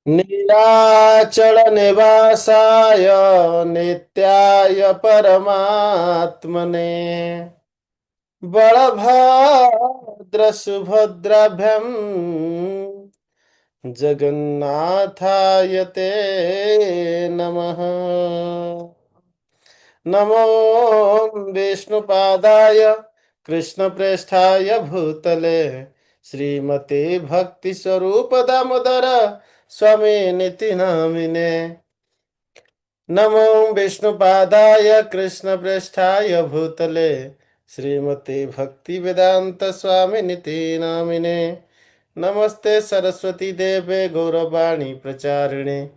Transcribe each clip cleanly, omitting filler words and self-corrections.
नीलाचल निवासाय नित्याय परमात्मने बलभद्र सुभद्राभ्यां जगन्नाथाय ते नमः। नमो विष्णुपादाय कृष्णप्रेष्ठाय भूतले श्रीमते भक्तिस्वरूप दामोदर स्वामी निति नामिने। नमो विष्णुपादाय कृष्णप्रेष्ठाय भूतले श्रीमते भक्ति वेदांत स्वामी निति नामिने। नमस्ते सरस्वती देवे गौरवाणी प्रचारिणे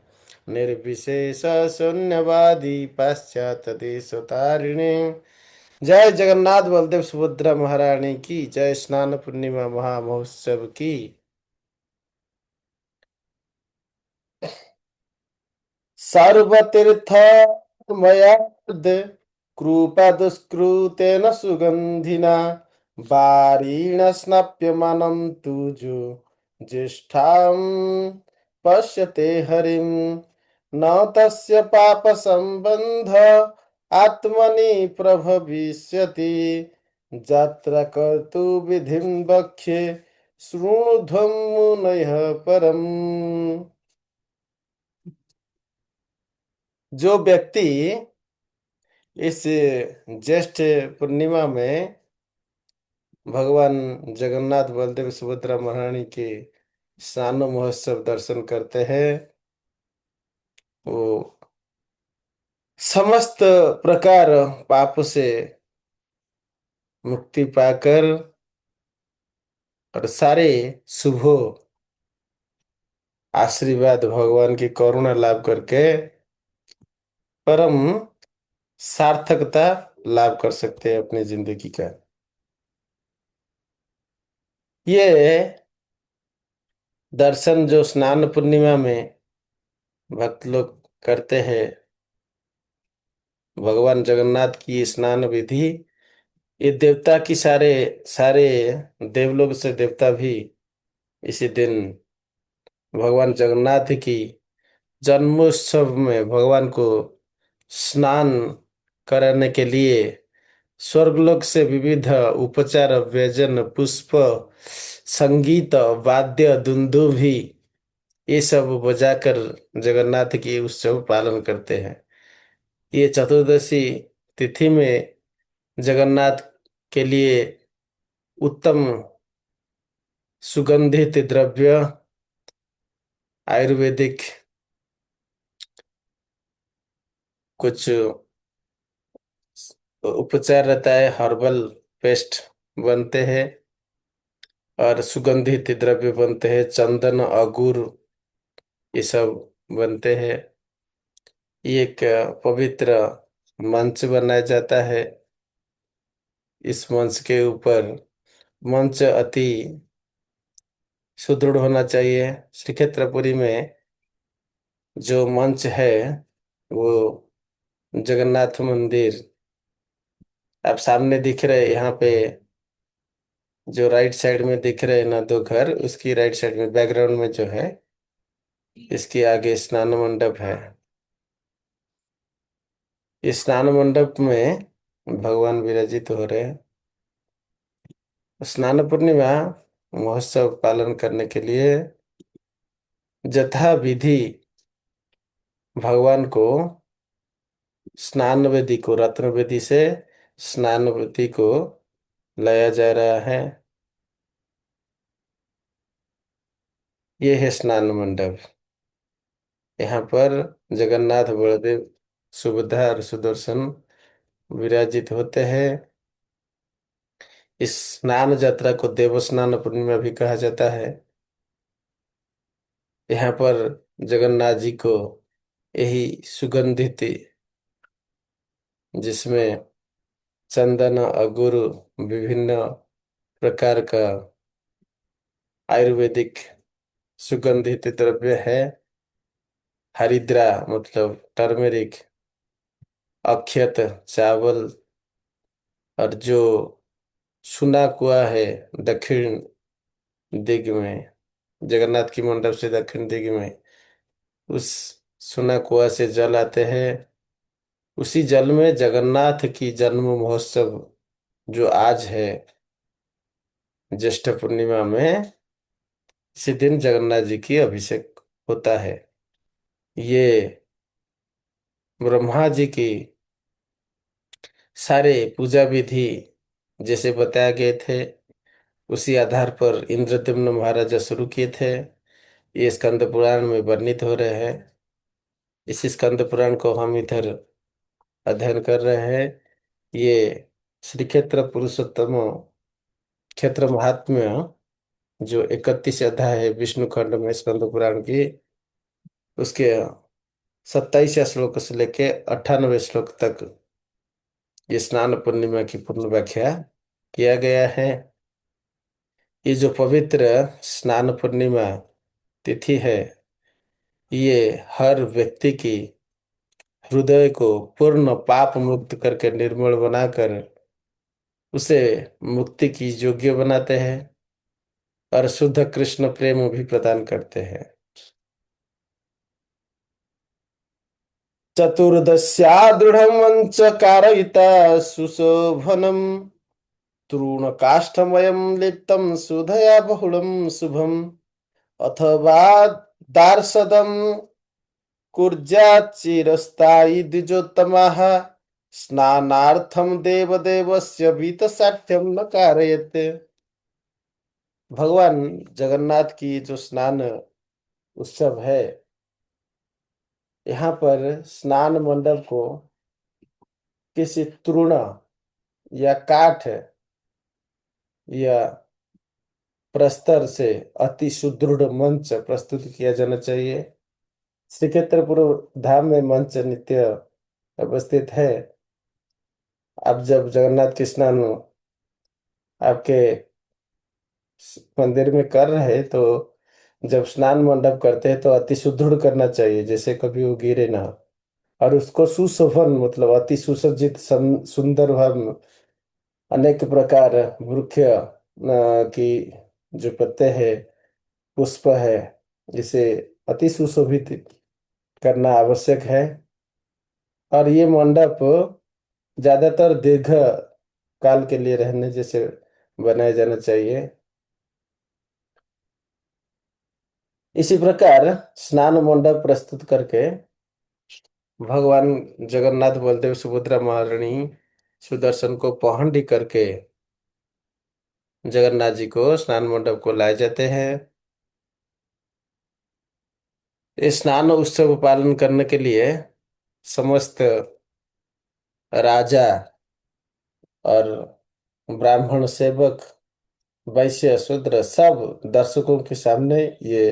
निर्विशेष शून्यवादी पाश्चात्य देशतारिणे। जय जगन्नाथ बलदेव सुभद्रा महारानी की जय। स्नान पूर्णिमा महामहोत्सव की सर्वतीर्थमयाद् कृपा दुष्कृतेन सुगन्धिना वारेण स्नाप्यमानं तुजो ज्येष्ठां पश्यते हरिं न तस्य पापसम्बन्ध आत्मनि प्रभविष्यति। जात्रा कर्तुविधिं वक्ष्ये शृणुध्वं मुनयः परम्। जो व्यक्ति इस ज्येष्ठ पूर्णिमा में भगवान जगन्नाथ बलदेव सुभद्रा महारानी के स्नान महोत्सव दर्शन करते हैं, वो समस्त प्रकार पाप से मुक्ति पाकर और सारे शुभ आशीर्वाद भगवान की करुणा लाभ करके परम सार्थकता लाभ कर सकते हैं अपनी जिंदगी का। ये दर्शन जो स्नान पूर्णिमा में भक्त लोग करते हैं, भगवान जगन्नाथ की स्नान विधि, ये देवता की सारे सारे देवलोक से देवता भी इसी दिन भगवान जगन्नाथ की जन्मोत्सव में भगवान को स्नान कराने के लिए स्वर्गलोक से विविध उपचार व्यंजन पुष्प संगीत वाद्य दुंदुभि ये सब बजाकर जगन्नाथ की उत्सव पालन करते हैं। ये चतुर्दशी तिथि में जगन्नाथ के लिए उत्तम सुगंधित द्रव्य आयुर्वेदिक कुछ उपचार रहता है, हर्बल पेस्ट बनते हैं और सुगंधित द्रव्य बनते हैं, चंदन अगुर ये सब बनते हैं। ये एक पवित्र मंच बनाया जाता है। इस मंच के ऊपर मंच अति सुदृढ़ होना चाहिए। श्री क्षेत्रपुरी में जो मंच है वो जगन्नाथ मंदिर आप सामने दिख रहे, यहाँ पे जो राइट साइड में दिख रहे हैं ना दो घर, उसकी राइट साइड में बैकग्राउंड में जो है इसके आगे स्नान मंडप है। इस स्नान मंडप में भगवान विराजित हो रहे हैं। स्नान पूर्णिमा महोत्सव पालन करने के लिए जथा विधि भगवान को स्नान वेदी को रत्न वेदी से स्नान वेदी को लाया जा रहा है। ये है स्नान मंडप। यहाँ पर जगन्नाथ बलदेव सुभद्रा और सुदर्शन विराजित होते हैं। इस स्नान यात्रा को देवस्नान पूर्णिमा भी कहा जाता है। यहाँ पर जगन्नाथ जी को यही सुगंधित जिसमें चंदन अगुर विभिन्न प्रकार का आयुर्वेदिक सुगंधित द्रव्य है, हरिद्रा मतलब टर्मेरिक, अक्षत चावल और जो सुना कुआ है दक्षिण दिग में, जगन्नाथ की मंडप से दक्षिण दिग में उस सुना कुआ से जल आते हैं। उसी जल में जगन्नाथ की जन्म महोत्सव जो आज है, ज्येष्ठ पूर्णिमा में, इसी दिन जगन्नाथ जी की अभिषेक होता है। ये ब्रह्मा जी की सारे पूजा विधि जैसे बताए गए थे, उसी आधार पर इंद्रद्युम्न महाराजा शुरू किए थे। ये स्कंद पुराण में वर्णित हो रहे हैं। इस स्कंद पुराण को हम इधर अध्ययन कर रहे हैं। ये श्री क्षेत्र पुरुषोत्तम क्षेत्र महात्म्य जो 31 अध्याय है विष्णु खंड में स्कंद पुराण की, उसके 27 श्लोक से लेके 98 श्लोक तक ये स्नान पूर्णिमा की पूर्ण व्याख्या किया गया है। ये जो पवित्र स्नान पूर्णिमा तिथि है, ये हर व्यक्ति की हृदय को पूर्ण पाप मुक्त करके निर्मल बनाकर उसे मुक्ति की योग्य बनाते हैं और शुद्ध कृष्ण प्रेम भी प्रदान करते हैं। चतुर्दश्या दृढ़ मंच कारयिता सुशोभनम तृणकाष्ठमयं लिप्तं सुधया बहुलं शुभम् अथवा दार्शदं कुर्याच्चिरस्थायी द्विजोत्तमाः स्नानार्थं देवदेवस्य वीतसाठ्यं न कारयेत्। भगवान जगन्नाथ की जो स्नान उत्सव है, यहाँ पर स्नान मंडप को किसी तृण या काठ या प्रस्तर से अति सुदृढ़ मंच प्रस्तुत किया जाना चाहिए। श्री क्षेत्रपुर धाम में मंच नित्य उपस्थित है। आप जब जगन्नाथ के स्नान आपके मंदिर में कर रहे हैं, तो जब स्नान मंडप करते हैं तो अति सुदृढ़ करना चाहिए, जैसे कभी वो गिरे ना। और उसको सुशोभन मतलब अति सुसज्जित सुंदर भाव अनेक प्रकार वृक्ष की जो पत्ते हैं, पुष्प है, जिसे अति सुशोभित करना आवश्यक है। और ये मंडप ज्यादातर दीर्घ काल के लिए रहने जैसे बनाया जाना चाहिए। इसी प्रकार स्नान मंडप प्रस्तुत करके भगवान जगन्नाथ बलदेव सुभद्रा महारानी सुदर्शन को पहंडी करके जगन्नाथ जी को स्नान मंडप को लाए जाते हैं। इस स्नान उत्सव पालन करने के लिए समस्त राजा और ब्राह्मण सेवक वैश्य शूद्र सब दर्शकों के सामने ये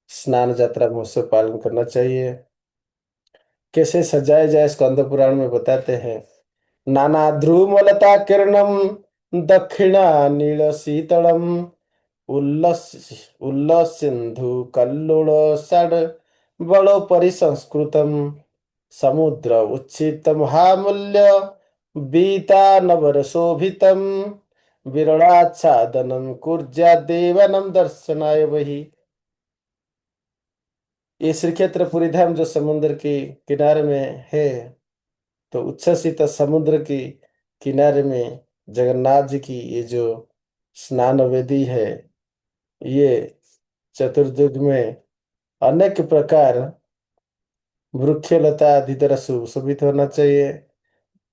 स्नान यात्रा महोत्सव पालन करना चाहिए। कैसे सजाया जाए स्कंद पुराण में बताते हैं। नाना ध्रुवलता किरणम दक्षिणा नील शीतलम उल्लस उल्लस सिंधु कल्लोळ षड बलो परिसंस्कृतम समुद्र उच्छित महामूल्य बीतानवर शोभितम विरलाच्छादनम कुर्जा देवनम दर्शनाय वही। ये श्री क्षेत्रपुरी धाम जो समुद्र के किनारे में है, तो उच्छ्वसित समुद्र के किनारे में जगन्नाथ जी की ये जो स्नान वेदी है, ये चतुर्युग में अनेक प्रकार वृक्षलता आदि तरह सुशोभित होना चाहिए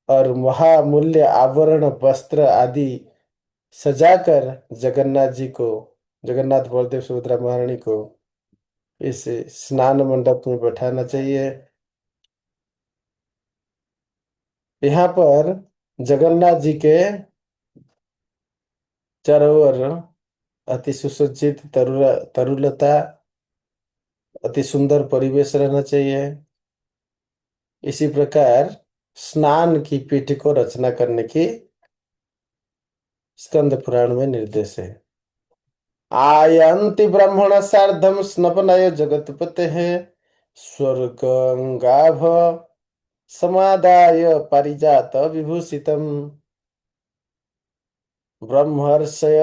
और महामूल्य आभरण वस्त्र आदि सजाकर जगन्नाथ जी को, जगन्नाथ बलदेव सुभद्रा महारानी को इस स्नान मंडप में बैठाना चाहिए। यहाँ पर जगन्नाथ जी के चारों ओर अति सुसज्जित तरुलता अति सुंदर परिवेश रहना चाहिए। इसी प्रकार स्नान की पीठ को रचना करने की स्कंद पुराण में निर्देश है। आयन्ति ब्रह्मण सार्धम स्नपनाय जगत्पते है स्वर्गंगाभ समादाय पारिजात विभूषितम् ब्रह्मर्षय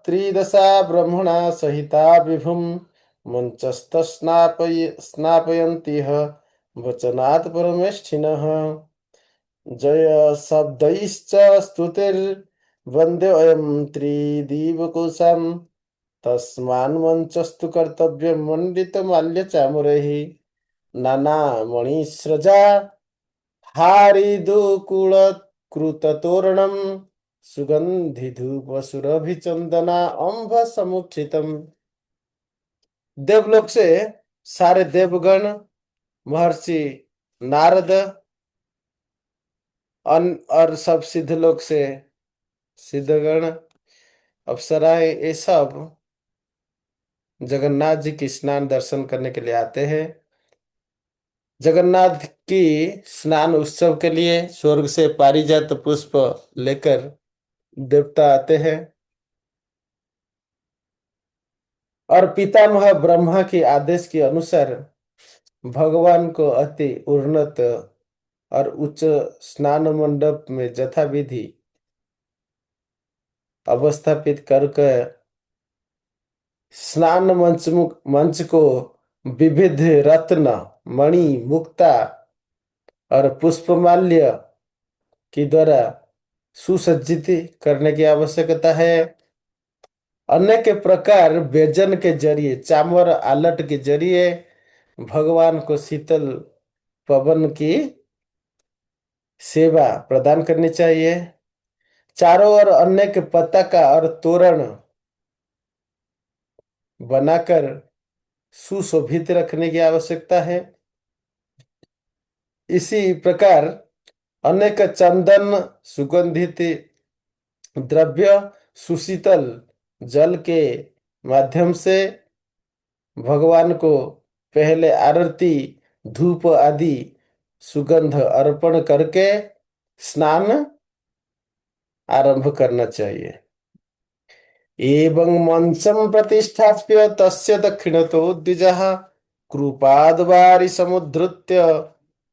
त्रिदशा ब्रह्मणा सहिता विभुम मंचस्थ स्नापयन्तीह वचनात् परमेष्ठिनः जय शब्दैश्च स्तुतिर्वन्द्योऽयं त्रिदिवकोशम् तस्मान्मञ्चस्तु कर्तव्यं मण्डितमाल्यचामुरैः नानामणिस्रजा हारिदुकूलकृततोरणं सुगन्धिधूपसुरभिचन्दना अम्भ समुत्थितम्। देवलोक से सारे देवगण, महर्षि नारद और सब सिद्धलोक से सिद्धगण, अप्सराएं, ये सब जगन्नाथ जी की स्नान दर्शन करने के लिए आते हैं। जगन्नाथ की स्नान उत्सव के लिए स्वर्ग से पारिजात पुष्प लेकर देवता आते हैं और पितामह ब्रह्मा के आदेश के अनुसार भगवान को अति उन्नत और उच्च स्नान मंडप में यथाविधि अवस्थापित करके स्नान मंच को विविध रत्न, मणि, मुक्ता और पुष्पमाल्य के द्वारा सुसज्जित करने की आवश्यकता है। अनेक प्रकार व्यंजन के जरिए, चामर आलट के जरिए भगवान को शीतल पवन की सेवा प्रदान करनी चाहिए। चारों ओर अनेक पताका और तोरण बनाकर सुशोभित रखने की आवश्यकता है। इसी प्रकार अनेक चंदन, सुगंधित द्रव्य, सुशीतल जल के माध्यम से भगवान को पहले आरती, धूप आदि सुगंध अर्पण करके स्नान आरंभ करना चाहिए। एवं मंचम प्रतिष्ठाप्य तस्य दक्षिणतो द्विजः कृपाद्वारि समुद्धृत्य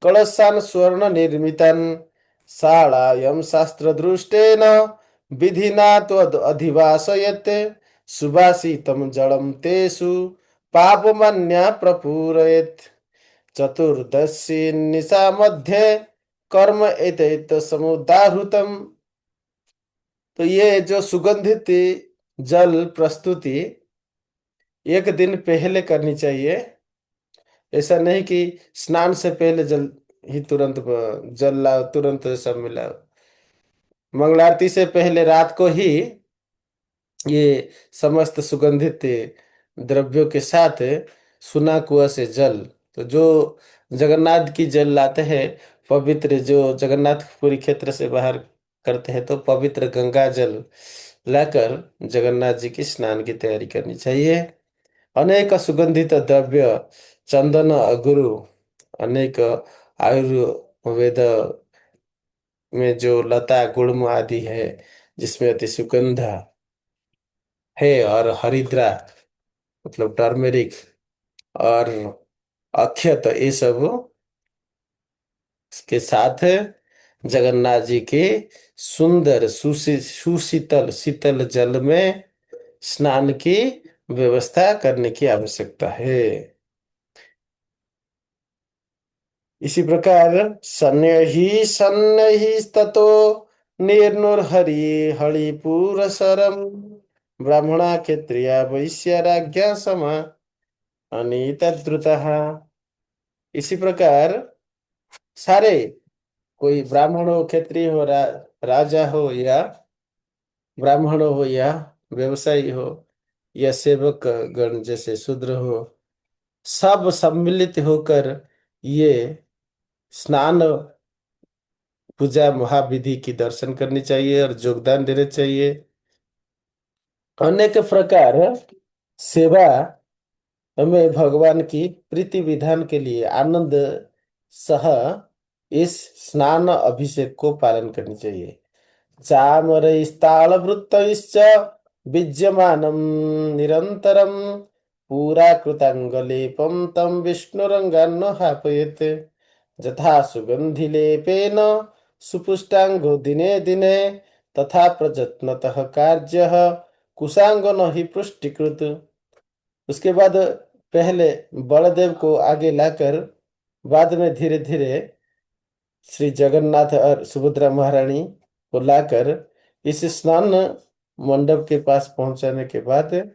कलशान् स्वर्ण निर्मितान् शालायां शास्त्रदृष्टेन विधिना त्वद् अधिवासयत् सुभाषितं जलं तेषु पापमन्या प्रपूरयेत् चतुर्दशी निशा मध्ये कर्म एतैत समुदाहृतम्। तो ये जो सुगंधित जल प्रस्तुति एक दिन पहले करनी चाहिए। ऐसा नहीं कि स्नान से पहले जल ही तुरंत जल लाओ, तुरंत सब मिलाओ। मंगलारती से पहले रात को ही ये समस्त सुगंधित द्रव्यों के साथ सुना कुआ से जल, तो जो जगन्नाथ की जल लाते हैं, पवित्र जो जगन्नाथपुरी क्षेत्र से बाहर करते हैं, तो पवित्र गंगा जल लाकर जगन्नाथ जी की स्नान की तैयारी करनी चाहिए। अनेक सुगंधित द्रव्य, चंदन, अगुरु, अनेक आयुर्वेद में जो लता गुल्म आदि है जिसमें अति सुगंध है, और हरिद्रा मतलब टर्मेरिक और अक्षत, ये सब के साथ जगन्नाथ जी के सुंदर सुशीतल शीतल जल में स्नान की व्यवस्था करने की आवश्यकता है। इसी प्रकार सन्न्यहि ततो निर्नुर्हरि हरिपुरसरम ब्राह्मणा क्षत्रिया वैश्य राज्ञा समा अनितद्रुतः। इसी प्रकार सारे, कोई ब्राह्मण हो, क्षत्रिय हो, राजा हो या ब्राह्मण हो या व्यवसायी हो या सेवक गण जैसे शूद्र हो, सब सम्मिलित होकर ये स्नान पूजा महाविधि की दर्शन करनी चाहिए और योगदान देना चाहिए। अनेक प्रकार सेवा हमें भगवान की प्रीति विधान के लिए आनंद सह इस स्नान अभिषेक को पालन करनी चाहिए। चामरैस्तालवृत्तैश्च विद्यमानं निरन्तरं पुराकृताङ्गलेपं तं विष्णुरङ्गान्नहापयेत् यथा सुगन्धिलेपेन सुपुष्टाङ्गो दिने दिने तथा प्रयत्नतः कार्यः कुशांगो न हि पुष्टिकृत। उसके बाद पहले बलदेव को आगे लाकर बाद में धीरे धीरे श्री जगन्नाथ और सुभद्रा महारानी को लाकर इस स्नान मंडप के पास पहुंचाने के बाद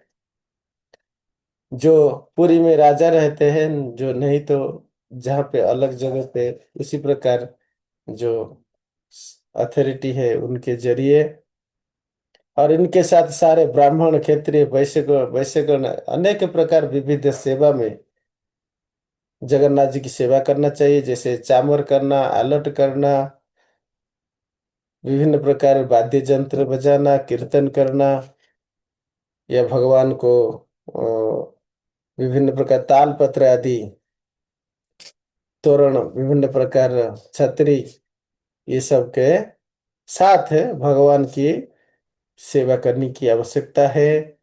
जो पुरी में राजा रहते हैं, जो नहीं तो जहाँ पे अलग जगह पे, उसी प्रकार जो अथॉरिटी है उनके जरिए और इनके साथ सारे ब्राह्मण क्षत्रिय वैश्यगण अनेक प्रकार विविध सेवा में जगन्नाथ जी की सेवा करना चाहिए, जैसे चामर करना, आलट करना, विभिन्न प्रकार वाद्य यंत्र बजाना, कीर्तन करना, या भगवान को विभिन्न प्रकार ताल पत्र आदि, तोरण, विभिन्न प्रकार छतरी, ये सब के साथ भगवान की सेवा करने की आवश्यकता है।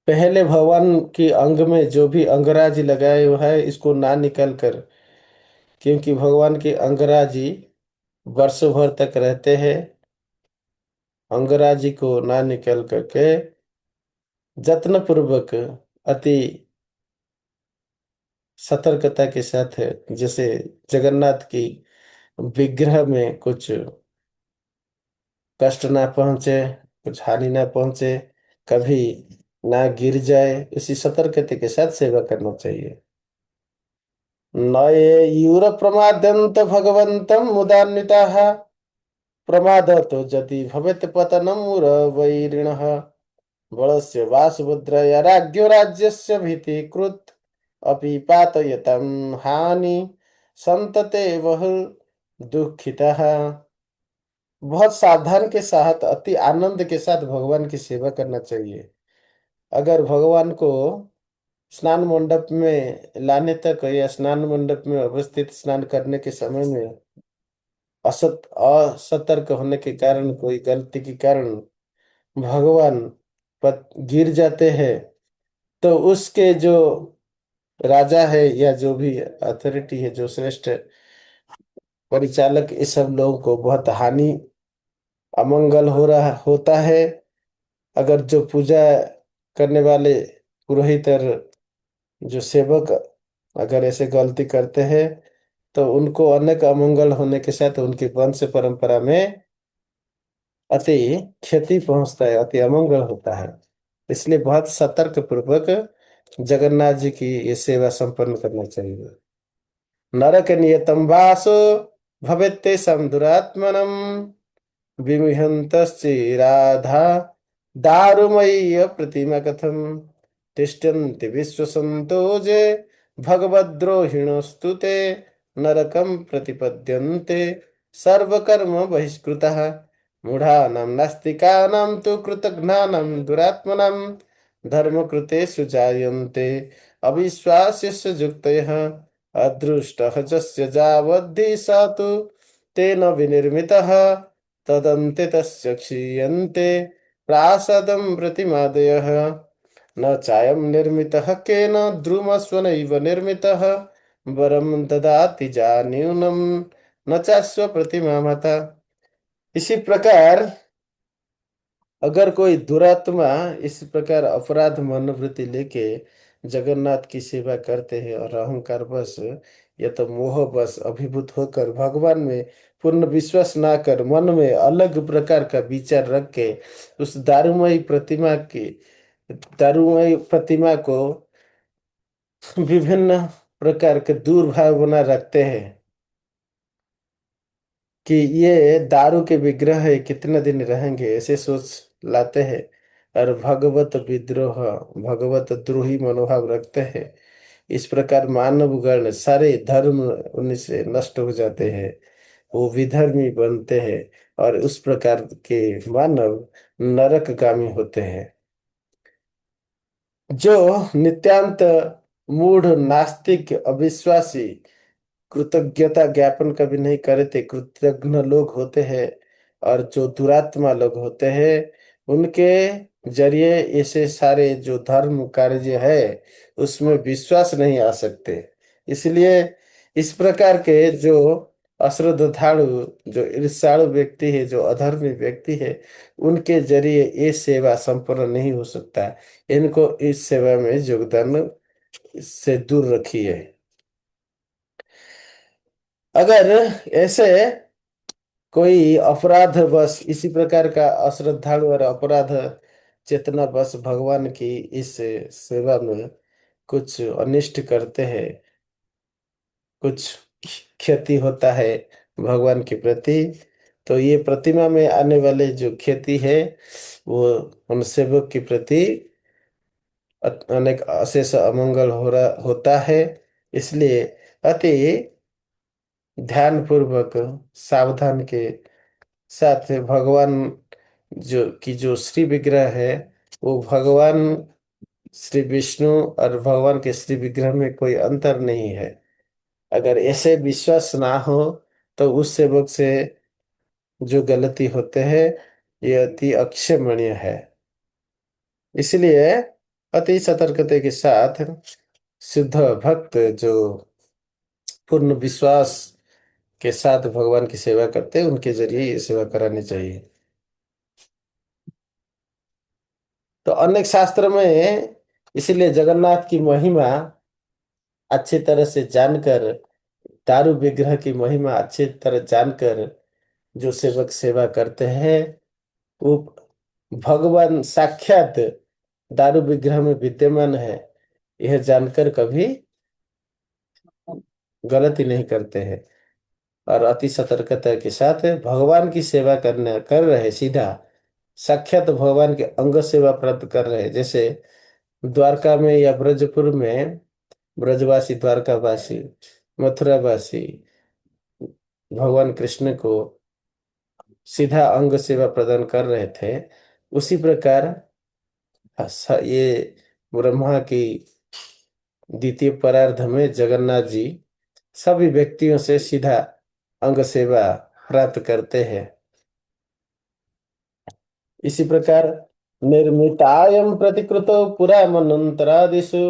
पहले भगवान की अंग में जो भी अंगराज लगाए हुआ है इसको ना निकल कर, क्योंकि भगवान की अंगराजी वर्षों भर तक रहते हैं। अंगराजी को ना निकल करके जत्न पूर्वक अति सतर्कता के साथ, जैसे जगन्नाथ की विग्रह में कुछ कष्ट ना पहुंचे, कुछ हानि ना पहुंचे, कभी ना गिर जाए, इसी सतर्कता के साथ सेवा करना चाहिए। न ये यूर प्रमाद्यंत भगवंतम मुदान्विताः प्रमादतो यदि भवेत् पतनम वैरिणः बलस्य वा सुभद्रया राज्ञो राज्यस्य भीतिकृत् अपि पातयतं हानि संतते वह दुखितः। बहुत सावधान के साथ अति आनंद के साथ भगवान की सेवा करना चाहिए। अगर भगवान को स्नान मंडप में लाने तक या स्नान मंडप में अवस्थित स्नान करने के समय में असतर्क होने के कारण, कोई गलती के कारण भगवान गिर जाते हैं, तो उसके जो राजा है या जो भी अथॉरिटी है, जो श्रेष्ठ परिचालक, इस सब लोगों को बहुत हानि, अमंगल हो रहा होता है। अगर जो पूजा करने वाले पुरोहित और जो सेवक अगर ऐसे गलती करते हैं तो उनको अनेक अमंगल होने के साथ उनकी वंश परंपरा में अति क्षति पहुंचता है, अति अमंगल होता है। इसलिए बहुत सतर्क पूर्वक जगन्नाथ जी की ये सेवा संपन्न करना चाहिए। नरक नियतम वासो भवेत्तेषां दुरात्मनम् विमुह्यन्तश्चिराधा दारुमय्य प्रतिमा कथम तिष्ठन्ति विश्वसन्तो जे भगवद्रोहिणस्तु ते नरकं प्रतिपद्यन्ते सर्वकर्म बहिष्कृतः मूढानां नास्तिकानां तु कृतघ्नानां दुरात्मनां धर्मकृतेषु जायन्ते अविश्वास्यस्य युक्तयः अदृष्टः यस्य जावद्धि स तु तेन विनिर्मितः तदन्ते तस्य क्षीयन्ते प्रासादं प्रतिमादयः न चायं निर्मितः केन द्रुमस्वनैव निर्मितः वरं ददाति जा न्यूनं न चास्व प्रतिमा माता। इसी प्रकार अगर कोई दुरात्मा इस प्रकार अपराध मनोवृत्ति लेके जगन्नाथ की सेवा करते हैं और अहंकार बस या तो मोह बस अभिभूत होकर भगवान में पूर्ण विश्वास ना कर मन में अलग प्रकार का विचार रख के उस दारूमयी प्रतिमा को विभिन्न प्रकार के दुर्भावना रखते हैं कि ये दारू के विग्रह है, कितने दिन रहेंगे, ऐसे सोच लाते हैं और भगवत विद्रोह, भगवत द्रोही मनोभाव रखते हैं। इस प्रकार मानव गण सारे धर्म उनसे नष्ट हो जाते हैं, वो विधर्मी बनते हैं और उस प्रकार के मानव नरकगामी होते हैं। जो नित्यांत मूढ़ नास्तिक अविश्वासी कृतज्ञता ज्ञापन कभी नहीं करते कृतज्ञ लोग होते हैं और जो दुरात्मा लोग होते हैं उनके जरिए ऐसे सारे जो धर्म कार्य है उसमें विश्वास नहीं आ सकते। इसलिए इस प्रकार के जो अश्रद्धालु, जो ईर्ष्यालु व्यक्ति है, जो अधर्मी व्यक्ति है, उनके जरिए ये सेवा संपन्न नहीं हो सकता। इनको इस सेवा में योगदान से दूर रखिए। अगर ऐसे कोई अपराध बस इसी प्रकार का अश्रद्धालु और अपराध चेतना बस भगवान की इस सेवा में कुछ अनिष्ट करते हैं, कुछ क्षति होता है भगवान के प्रति, तो ये प्रतिमा में आने वाले जो क्षति है वो उन सेवक के प्रति अनेक अशेष अमंगल हो रहा होता है। इसलिए अति ध्यान पूर्वक सावधान के साथ भगवान जो श्री विग्रह है, वो भगवान श्री विष्णु और भगवान के श्री विग्रह में कोई अंतर नहीं है। अगर ऐसे विश्वास ना हो तो उस सेवक से जो गलती होते हैं ये अति अक्षम्य है। इसलिए अति सतर्कता के साथ शुद्ध भक्त जो पूर्ण विश्वास के साथ भगवान की सेवा करते हैं, उनके जरिए ये सेवा करानी चाहिए। तो अनेक शास्त्र में इसीलिए जगन्नाथ की महिमा अच्छी तरह से जानकर, दारू विग्रह की महिमा अच्छी तरह जानकर जो सेवक सेवा करते हैं, वो भगवान साक्षात दारू विग्रह में विद्यमान है, यह जानकर कभी गलती नहीं करते हैं। और अति सतर्कता के साथ भगवान की सेवा करने कर रहे, सीधा साक्षात भगवान के अंग सेवा प्राप्त कर रहे। जैसे द्वारका में या ब्रजपुर में ब्रजवासी, द्वारकावासी, मथुरावासी भगवान कृष्ण को सीधा अंग सेवा प्रदान कर रहे थे, उसी प्रकार ये ब्रह्मा की द्वितीय परार्ध में जगन्नाथ जी सभी व्यक्तियों से सीधा अंग सेवा प्राप्त करते हैं। इसी प्रकार निर्मितायम प्रतिकृतो पुरा मनंतरादिषु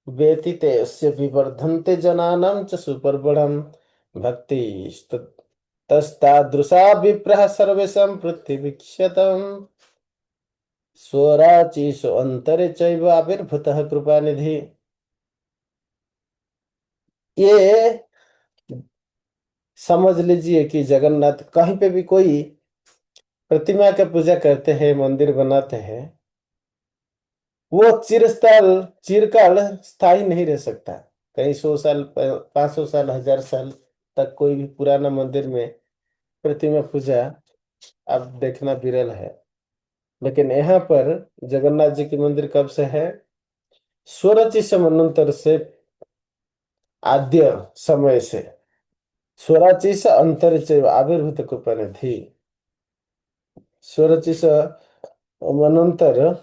व्यतीते विवर्धन्ते जनानां च सुपर्बणम् भक्ति तस्तादृशा विप्रः सर्वेषां पृथ्वीक्षतम् स्वराचीषु अंतरे चैव आविर्भूतः कृपानिधि। ये समझ लीजिए कि जगन्नाथ कहीं पे भी कोई प्रतिमा का पूजा करते हैं, मंदिर बनाते हैं, वो चिरस्थाल चिरकाल स्थायी नहीं रह सकता। कहीं 100 साल, 500 साल, 1000 साल तक कोई भी पुराना मंदिर में प्रतिमा पूजा आप देखना विरल है। लेकिन यहाँ पर जगन्नाथ जी की मंदिर कब से है? स्वरचि से मनंतर से, आद्य समय से। स्वराचि से अंतरिक्ष आविर्भूत कृपा थी। स्वरचि से मनंतर,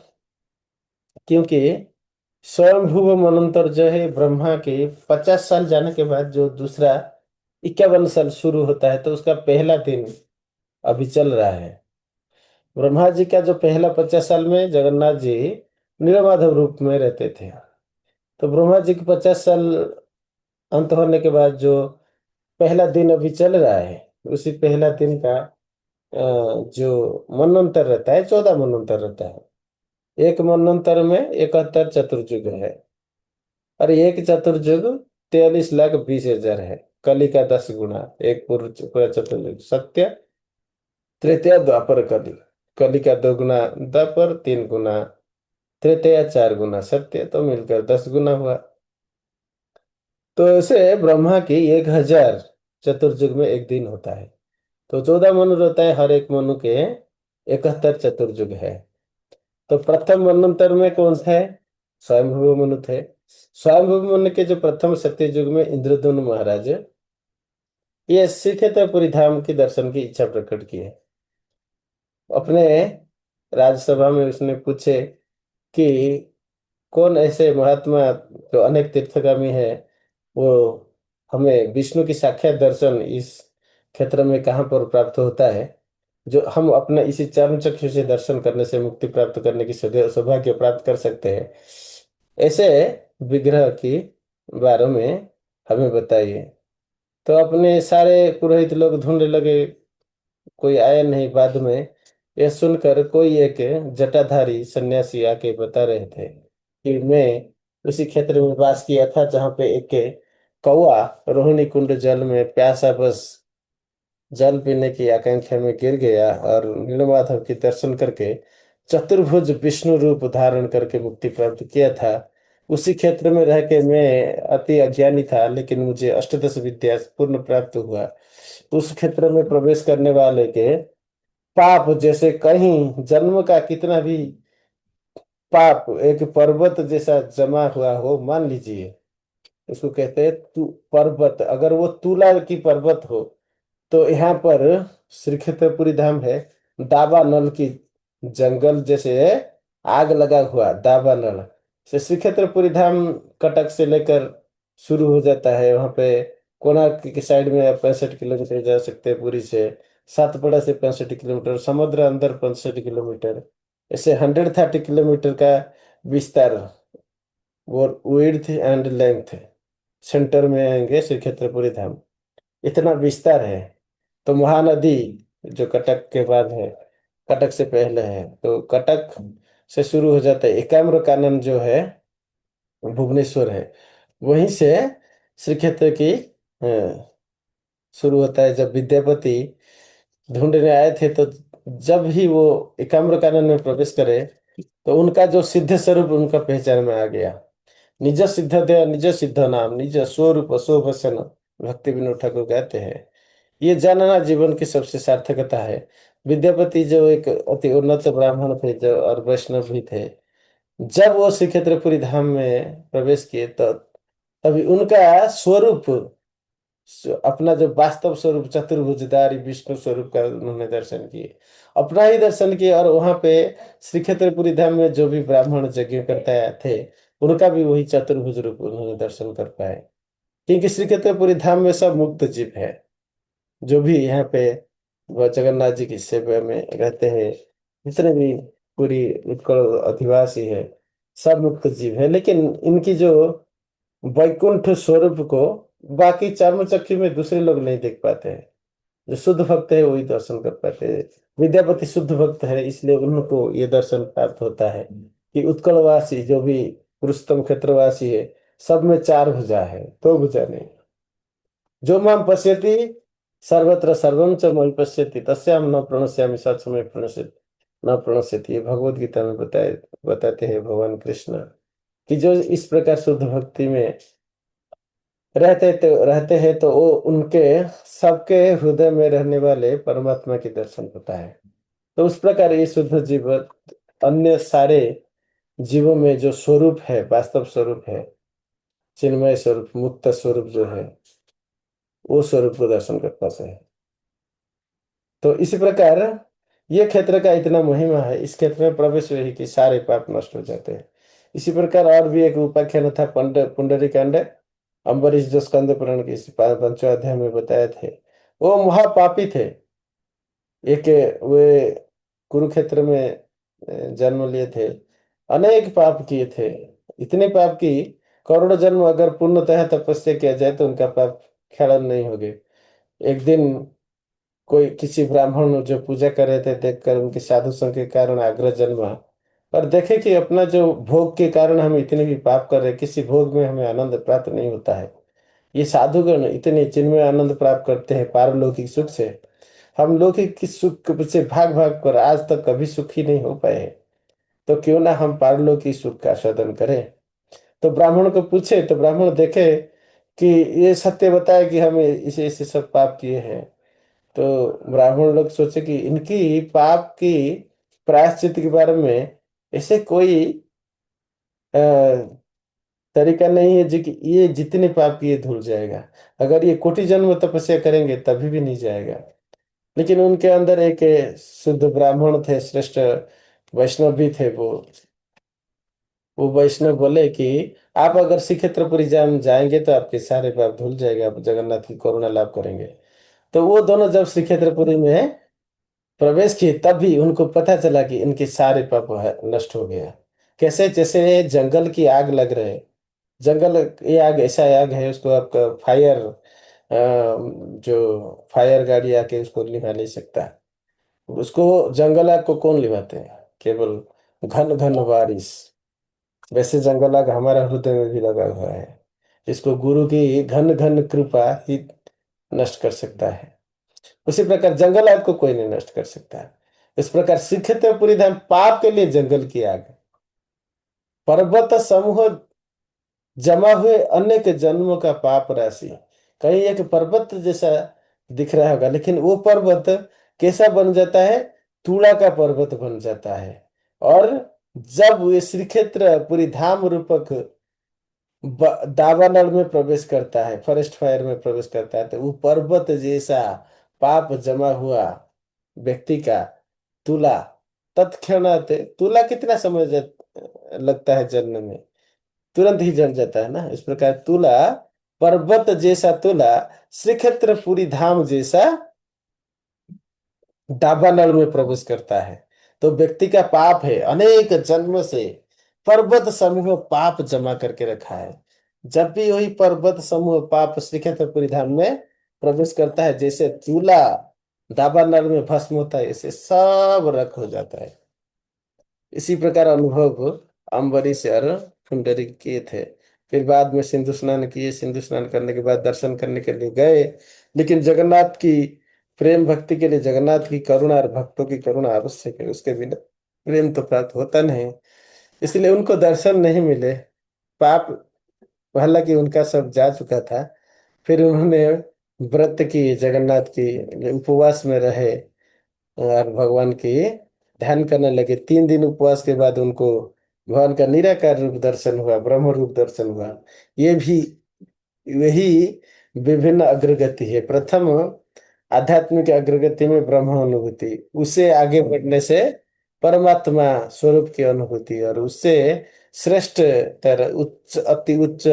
क्योंकि स्वयंभुव मनंतर जो है ब्रह्मा के 50 साल जाने के बाद जो दूसरा 51 साल शुरू होता है, तो उसका पहला दिन अभी चल रहा है। ब्रह्मा जी का जो पहला 50 साल में जगन्नाथ जी नीलमाधव रूप में रहते थे, तो ब्रह्मा जी के 50 साल अंत होने के बाद जो पहला दिन अभी चल रहा है, उसी पहला दिन का जो मनंतर रहता है, 14 मनंतर रहता है। एक मनंतर में 71 चतुर्युग है, और एक चतुर्युग 43,20,000 है। कली का 10 गुना, एक पूरा चतुर्युग सत्य, त्रेतया द्वापर कली। कली का 2 गुना द्वापर, 3 गुना त्रेतया, 4 गुना सत्य, तो मिलकर 10 गुना हुआ। तो ऐसे ब्रह्मा की 1000 चतुर्युग में एक दिन होता है, तो 14 मनु रहता है, हर एक मनु के 71 चतुर्युग है। तो प्रथम मनंतर में कौन थे? स्वयंभू मनु थे। स्वयंभू मनु के जो प्रथम सत्ययुग में इंद्रदुम्न महाराज, ये श्रीक्षेत्रपुरी धाम की दर्शन की इच्छा प्रकट की है। अपने राज्यसभा में उसने पूछे कि कौन ऐसे महात्मा जो अनेक तीर्थगामी है, वो हमें विष्णु की साक्षात दर्शन इस क्षेत्र में कहाँ पर प्राप्त होता है, जो हम अपना इसी चर्म चक्षु से दर्शन करने से मुक्ति प्राप्त करने की सौभाग्य प्राप्त कर सकते हैं। ऐसे विग्रह की बारे में हमें बताइए। तो अपने सारे पुरोहित लोग ढूंढने लगे, कोई आया नहीं। बाद में यह सुनकर कोई एक जटाधारी सन्यासी आके बता रहे थे कि मैं उसी क्षेत्र में वास किया था जहाँ पे एक कौवा रोहिणी कुंड जल में प्यासा बस जल पीने की आकांक्षा में गिर गया और नीलमाधव के दर्शन करके चतुर्भुज विष्णु रूप धारण करके मुक्ति प्राप्त किया था। उसी क्षेत्र में रह के मैं अति अज्ञानी था, लेकिन मुझे अष्टदश विद्या पूर्ण प्राप्त हुआ। उस क्षेत्र में प्रवेश करने वाले के पाप जैसे कहीं जन्म का कितना भी पाप एक पर्वत जैसा जमा हुआ हो, मान लीजिए, उसको कहते हैं तू पर्वत, अगर वो तुला की पर्वत हो, तो यहाँ पर श्री क्षेत्रपुरी धाम है, दावा नल की जंगल जैसे आग लगा हुआ दावा नल से श्री क्षेत्रपुरी धाम कटक से लेकर शुरू हो जाता है। वहाँ पे कोणार्क की साइड में आप 65 किलोमीटर जा सकते हैं पुरी से, सातपड़ा से 65 किलोमीटर, समुद्र अंदर 65 किलोमीटर, ऐसे 130 किलोमीटर का विस्तार, वो विड्थ एंड लेंथ सेंटर में आएंगे श्री क्षेत्रपुरी धाम, इतना विस्तार है। तो महानदी जो कटक के बाद है, कटक से पहले है, तो कटक से शुरू हो जाता है। एकाम्र कानन जो है भुवनेश्वर है, वहीं से श्री क्षेत्र की शुरू होता है। जब विद्यापति ढूंढने आए थे, तो जब ही वो एकाम्र कानन में प्रवेश करे, तो उनका जो सिद्ध स्वरूप उनका पहचान में आ गया। निज सिद्ध देव निज सिद्ध नाम निज स्वरूप शोभसन, भक्ति विनोद ठाकुर कहते हैं। ये जानना जीवन की सबसे सार्थकता है। विद्यापति जो एक अति उन्नत ब्राह्मण थे, जो और वैष्णव भी थे, जब वो श्री क्षेत्रपुरी धाम में प्रवेश किए, तो तभी उनका स्वरूप, अपना जो वास्तव स्वरूप चतुर्भुजधारी विष्णु स्वरूप का उन्होंने दर्शन किए, अपना ही दर्शन किए। और वहां पे श्री क्षेत्रपुरी धाम में जो भी ब्राह्मण यज्ञ करता थे, उनका भी वही चतुर्भुज रूप उन्होंने दर्शन कर पाए। क्योंकि श्री क्षेत्रपुरी धाम में सब मुक्त जीव है, जो भी यहाँ पे वह जगन्नाथ जी की सेवा में रहते हैं, जितने भी पूरी उत्कल अधिवासी है, सब मुक्त जीव है। लेकिन इनकी जो वैकुंठ स्वरूप को बाकी चारों चक्की में दूसरे लोग नहीं देख पाते हैं। जो शुद्ध भक्त है वही दर्शन कर पाते हैं। विद्यापति शुद्ध भक्त है, इसलिए उनको ये दर्शन प्राप्त होता है कि उत्कलवासी जो भी पुरुषोत्तम क्षेत्रवासी है, सब में चार भुजा है, दो भुजा नहीं। जो माम पश्यति सर्वत्र सर्वम च मयि पश्यति तस्याम न प्रणश्यामि सत्समय प्रणश्यति न प्रणश्यति। ये भगवत गीता में बताते हैं भगवान कृष्ण कि जो इस प्रकार शुद्ध भक्ति में रहते हैं, तो वो उनके सबके हृदय में रहने वाले परमात्मा के दर्शन होता है। तो उस प्रकार ये शुद्ध जीव अन्य सारे जीवों में जो स्वरूप है, वास्तव स्वरूप है, चिन्मय स्वरूप, मुक्त स्वरूप जो है, वो स्वरूप को दर्शन कर पाते हैं। तो इसी प्रकार ये क्षेत्र का इतना महिमा है, इस क्षेत्र में प्रवेश हुए ही कि सारे पाप नष्ट हो जाते हैं। इसी प्रकार और भी एक उपाख्यान था पुंडरी कांड, अम्बरीश जो स्कंद पुराण के इस पंचम अध्याय में बताए थे। वो महापापी थे। एक वे कुरुक्षेत्र में जन्म लिए थे, अनेक पाप किए थे, इतने पाप की करोड़ों जन्म अगर पूर्णतः तपस्या किया जाए तो उनका पाप क्षरण नहीं होगे। एक दिन कोई किसी ब्राह्मण जो पूजा कर रहे थे, देखकर उनके साधु संग के कारण आग्रह जन्मा, और देखे कि अपना जो भोग के कारण हम इतने भी पाप कर रहे हैं, किसी भोग में हमें आनंद प्राप्त नहीं होता है। ये साधुगण इतने चिन्मय आनंद प्राप्त करते हैं पारलौकिक सुख से, हम लौकिक की सुख से भाग भाग कर आज तक कभी सुखी नहीं हो पाए हैं। तो क्यों ना हम पारलौकिक सुख का साधन करें। तो ब्राह्मण को पूछे, तो ब्राह्मण देखे कि ये सत्य बताए कि हमें इसे इसे सब पाप किए हैं। तो ब्राह्मण लोग सोचे कि इनकी पाप की प्रायश्चित के बारे में ऐसे कोई तरीका नहीं है जो कि ये जितने पाप किए धुल जाएगा। अगर ये कोटि जन्म तपस्या करेंगे तभी भी नहीं जाएगा। लेकिन उनके अंदर एक शुद्ध ब्राह्मण थे, श्रेष्ठ वैष्णव भी थे। वो वैष्णव बोले कि आप अगर श्री क्षेत्रपुरी जाएंगे तो आपके सारे पाप धुल जाएगा, आप जगन्नाथ की करुणा लाभ करेंगे। तो वो दोनों जब श्री क्षेत्रपुरी में प्रवेश किए, तब भी उनको पता चला कि इनके सारे पाप नष्ट हो गया। कैसे? जैसे जंगल की आग लग रहे, जंगल, ये आग ऐसा आग है, उसको आपका फायर जो फायर गाड़ी आके उसको निभा नहीं सकता। उसको जंगल आग को कौन निभाते हैं? केवल घन घन बारिश। वैसे जंगल आग हमारा हृदय में भी लगा हुआ है। इसको गुरु की घन घन कृपा ही नष्ट कर सकता है। उसी प्रकार जंगल आग को कोई नहीं नष्ट कर सकता। इस प्रकार सीखते पूरी धाम पाप के लिए जंगल की आग। पर्वत समूह जमा हुए अनेक जन्मों का पाप राशि। कहीं एक पर्वत जैसा दिख रहा होगा, लेकिन वो पर्वत कैसा बन जाता है? तूड़ा का पर्वत बन जाता है। और जब ये श्री क्षेत्र पूरी धाम रूपक दावानल में प्रवेश करता है, फॉरेस्ट फायर में प्रवेश करता है, तो वो पर्वत जैसा पाप जमा हुआ व्यक्ति का तुला तत्क्षणात, तुला कितना समय लगता है जलने में? तुरंत ही जल जाता है ना। इस प्रकार तुला, पर्वत जैसा तुला श्री क्षेत्र पूरी धाम जैसा दावानल में प्रवेश करता है। तो व्यक्ति का पाप है, अनेक जन्म से पर्वत समूह पाप जमा करके रखा है। जब भी वही पर्वत समूह पाप श्री क्षेत्र पूरी धाम में प्रवेश करता है, जैसे चूल्हा दावानल में भस्म होता है, ऐसे सब रख हो जाता है। इसी प्रकार अनुभव अम्बरीश और पुंडरीक किए थे। फिर बाद में सिंधु स्नान किए। सिंधु स्नान करने के बाद दर्शन करने के लिए गए, लेकिन जगन्नाथ की प्रेम भक्ति के लिए जगन्नाथ की करुणा और भक्तों की करुणा आवश्यक है, उसके बिना प्रेम तो प्राप्त होता नहीं। इसलिए उनको दर्शन नहीं मिले। पाप, हालांकि उनका सब जा चुका था। फिर उन्होंने व्रत की, जगन्नाथ की उपवास में रहे और भगवान की ध्यान करने लगे। 3 दिन उपवास के बाद उनको भगवान का निराकार रूप दर्शन हुआ, ब्रह्म रूप दर्शन हुआ। ये भी वही विभिन्न अग्रगति है। प्रथम आध्यात्मिक अग्रगति में ब्रह्म अनुभूति, उससे आगे बढ़ने से परमात्मा स्वरूप की अनुभूति, और उससे श्रेष्ठ तर उच्च, अति उच्च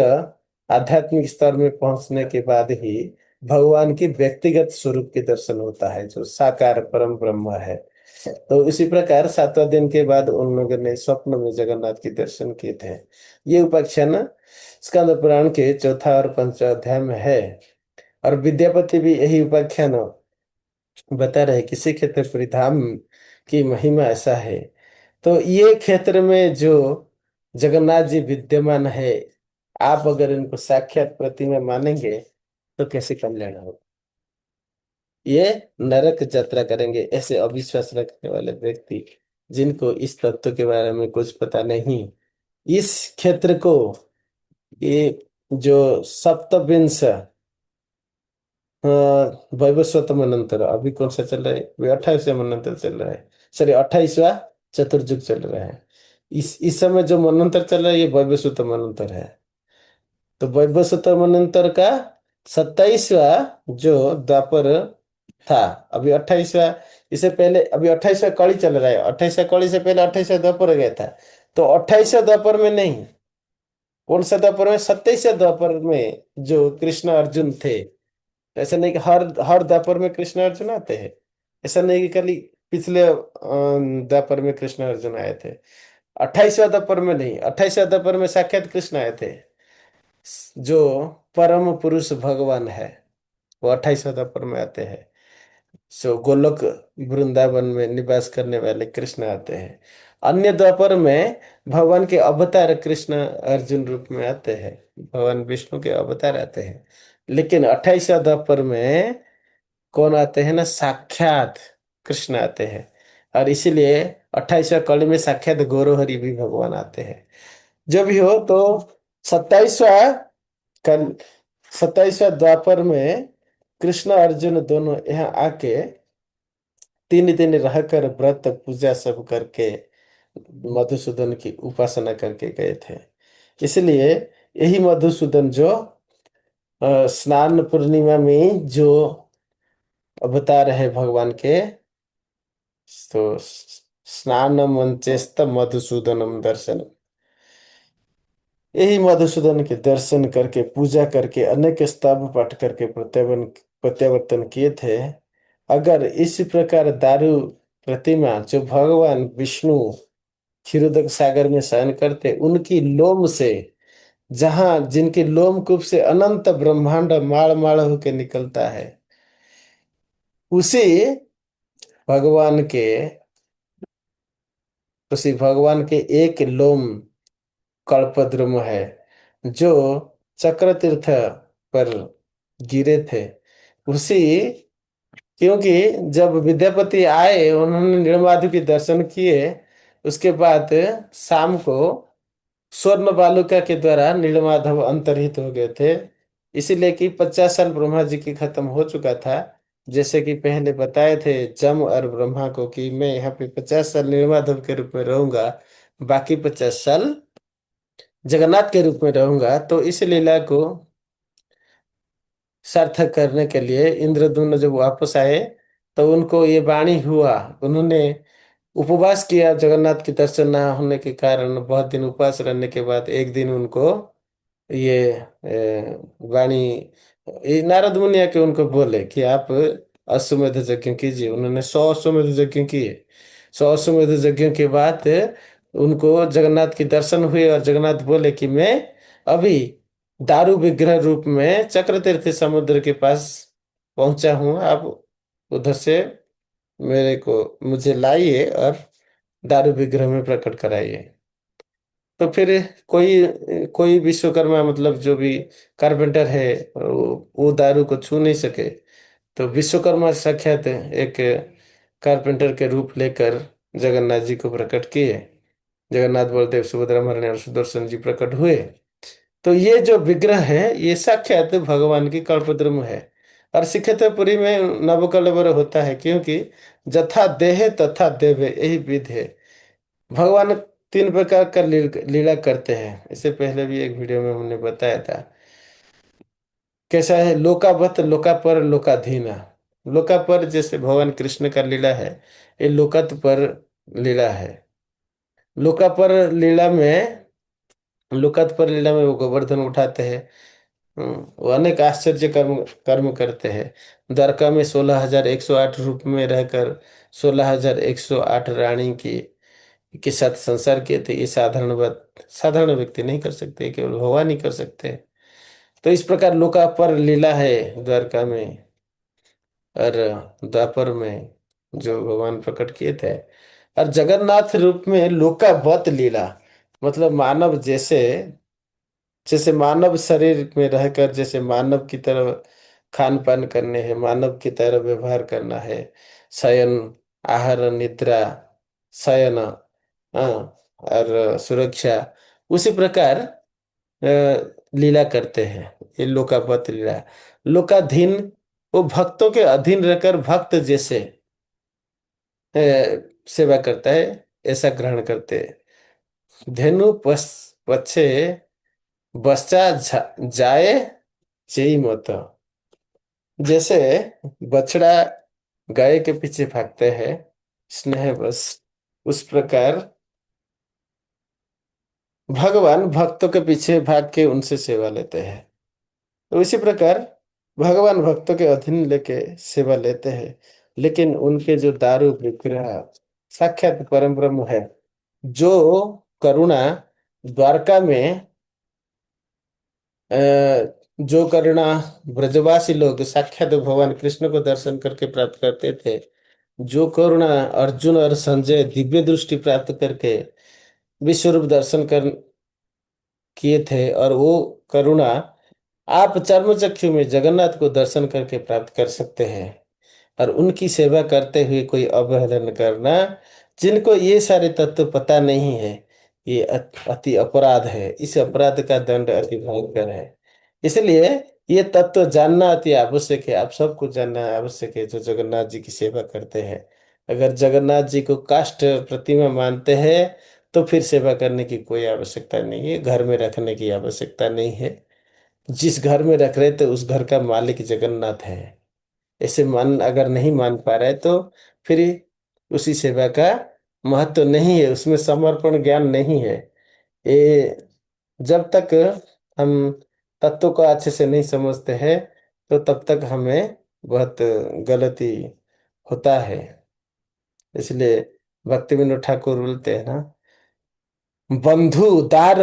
आध्यात्मिक स्तर में पहुंचने के बाद ही भगवान की व्यक्तिगत स्वरूप के दर्शन होता है, जो साकार परम ब्रह्म है। तो इसी प्रकार 7वां दिन के बाद उन लोगों ने स्वप्न में जगन्नाथ के दर्शन किए थे। ये उपाख्यान स्कंद पुराण के चौथा और पंचम अध्याय में है। और विद्यापति भी यही उपाख्यान बता रहे कि श्री क्षेत्रपुरी धाम की महिमा ऐसा है। तो ये क्षेत्र में जो जगन्नाथ जी विद्यमान है, आप अगर इनको साक्षात प्रतिमा मानेंगे तो कैसे कल्याण होगा? ये नरक यात्रा करेंगे ऐसे अविश्वास रखने वाले व्यक्ति, जिनको इस तत्व के बारे में कुछ पता नहीं। इस क्षेत्र को, ये जो सप्तविंश वैवस्वत मनंतर अभी कौन सा चल रहा है? वे 28वां मनंतर चल रहा है। सॉरी, 28वां चतुर्युग चल रहा है। इस समय जो मनंतर चल रहा है, ये वैवस्वत मनंतर है। तो वैवस्वत मनंतर का 27वां जो द्वापर था, अभी 28वां, इससे पहले अभी 28वां कड़ी चल रहा है। 28वां कड़ी से पहले 28वां द्वापर गया था। तो 28वां द्वापर में नहीं, कौन सा द्वापर में? 27वां द्वापर में जो कृष्ण अर्जुन थे। ऐसा नहीं कि हर हर द्वापर में कृष्ण अर्जुन आते हैं। ऐसा नहीं कि खाली पिछले द्वापर में कृष्ण अर्जुन आए थे। 28वां द्वापर में नहीं, 28वां द्वापर में साक्षात कृष्ण आए थे। जो परम पुरुष भगवान है, वो 28वां द्वापर में आते हैं। सो गोलोक वृंदावन में निवास करने वाले कृष्ण आते हैं। अन्य द्वापर में भगवान के अवतार कृष्ण अर्जुन रूप में आते हैं, भगवान विष्णु के अवतार आते हैं। लेकिन 28वां द्वापर में कौन आते हैं ना? साक्षात कृष्ण आते हैं। और इसीलिए 28वां कली में साक्षात गौरहरि भी भगवान आते हैं। जो भी हो, तो 27वां कल 27वां द्वापर में कृष्ण अर्जुन दोनों यहाँ आके 3 दिन रहकर व्रत पूजा सब करके मधुसूदन की उपासना करके गए थे। इसलिए यही मधुसूदन जो स्नान पूर्णिमा में जो अवतार है भगवान के, तो स्नान मंचेस्त मधुसूदनम दर्शन, यही मधुसूदन के दर्शन करके पूजा करके अनेक स्तव पाठ करके प्रत्यावर्तन किए थे। अगर इस प्रकार दारू प्रतिमा जो भगवान विष्णु क्षीरोदक सागर में शयन करते, उनकी लोम से जहां जिनके लोमकूप से अनंत ब्रह्मांड माड़ माड़ होके निकलता है, उसी भगवान के उसी भगवान के एक लोम कल्पद्रुम है, जो चक्र तीर्थ पर गिरे थे। उसी क्योंकि जब विद्यापति आए, उन्होंने नीलमाधव के दर्शन किए, उसके बाद शाम को स्वर्ण बालुका के द्वारा नीलमाधव अंतर्हित हो गए थे। इसीलिए कि 50 साल ब्रह्मा जी की खत्म हो चुका था। जैसे कि पहले बताए थे जम और ब्रह्मा को कि मैं यहाँ पे 50 साल नीलमाधव के रूप में रहूंगा, बाकी 50 साल जगन्नाथ के रूप में रहूंगा। तो इस लीला को सार्थक करने के लिए इंद्रदुम्न जब वापस आए, तो उनको ये वाणी हुआ। उन्होंने उपवास किया, जगन्नाथ के दर्शन ना होने के कारण बहुत दिन उपवास रहने के बाद एक दिन उनको ये वाणी, ये नारद मुनि आके उनको बोले कि आप अश्वमेध यज्ञ कीजिए। उन्होंने 100 अश्वमेध यज्ञ किए। 100 अश्वमेध यज्ञ के बाद उनको जगन्नाथ के दर्शन हुए, और जगन्नाथ बोले कि मैं अभी दारू विग्रह रूप में चक्रतीर्थ समुद्र के पास पहुंचा हूं, आप उधर से मेरे को मुझे लाइए और दारू विग्रह में प्रकट कराइए। तो फिर कोई कोई विश्वकर्मा, मतलब जो भी कारपेंटर है, वो दारू को छू नहीं सके। तो विश्वकर्मा साक्षात एक कारपेंटर के रूप लेकर जगन्नाथ जी को प्रकट किए। जगन्नाथ, बलदेव, सुभद्रा, महारानी और सुदर्शन जी प्रकट हुए। तो ये जो विग्रह है, ये साक्षात भगवान की कल्पद्रुम है। और श्रीक्षेत्रपुरी में नवकलेवर होता है, क्योंकि जथा देह तथा देव, यही विधि है। भगवान 3 प्रकार का लीला करते हैं। इससे पहले भी एक वीडियो में हमने बताया था। कैसा है? लोकावत, लोकापर, लोकाधीना। लोकापर जैसे भगवान कृष्ण का लीला है, ये लोकत पर लीला है। लोकापर लीला में लोकत पर लीला में वो गोवर्धन उठाते हैं। वो अनेक आश्चर्य कर्म कर्म करते हैं। द्वारका में 16,108 रूप में रहकर 16,108 रानी की के साथ संसार किए थे। ये साधारण बात साधारण व्यक्ति नहीं कर सकते, केवल भगवान ही कर सकते हैं। तो इस प्रकार लोकापर लीला है द्वारका में, और द्वापर में जो भगवान प्रकट किए थे। और जगन्नाथ रूप में लोकावत लीला, मतलब मानव जैसे जैसे मानव शरीर में रहकर जैसे मानव की तरह खान पान करने हैं, मानव की तरह व्यवहार करना है, शयन, आहार, निद्रा, शयन, हाँ, और सुरक्षा, उसी प्रकार लीला करते हैं। ये लोकावत लीला। लोकाधीन, वो भक्तों के अधीन रहकर भक्त जैसे अ, सेवा करता है, ऐसा ग्रहण करते हैं। धेनु पक्षे बच्चा जाए जेई मत। जैसे बछड़ा गाय के पीछे भागते हैं स्नेह बस, उस प्रकार भगवान भक्तों के पीछे भाग के उनसे सेवा लेते हैं। तो इसी प्रकार भगवान भक्तों के अधीन लेके सेवा लेते हैं। लेकिन उनके जो दारू विग्रह साक्षात परम ब्रह्म है, जो करुणा द्वारका में अ, जो करुणा ब्रजवासी लोग साक्षात भगवान कृष्ण को दर्शन करके प्राप्त करते थे, जो करुणा अर्जुन और संजय दिव्य दृष्टि प्राप्त करके विश्व रूप दर्शन कर किए थे, और वो करुणा आप चर्मचक्षु में जगन्नाथ को दर्शन करके प्राप्त कर सकते हैं। और उनकी सेवा करते हुए कोई अवहेलना करना, जिनको ये सारे तत्व पता नहीं है, ये अति अपराध है। इस अपराध का दंड अति भयंकर है। इसलिए ये तत्व जानना अति आवश्यक है। आप सबको जानना आवश्यक है जो जगन्नाथ जी की सेवा करते हैं। अगर जगन्नाथ जी को काष्ठ प्रतिमा मानते हैं, तो फिर सेवा करने की कोई आवश्यकता नहीं है, घर में रखने की आवश्यकता नहीं है। जिस घर में रख रहे थे उस घर का मालिक जगन्नाथ है। ऐसे मान अगर नहीं मान पा रहे, तो फिर उसी सेवा का महत्व नहीं है, उसमें समर्पण ज्ञान नहीं है। ये जब तक हम तत्व को अच्छे से नहीं समझते हैं, तो तब तक हमें बहुत गलती होता है। इसलिए भक्ति विनोद ठाकुर बोलते हैं ना, बंधु दार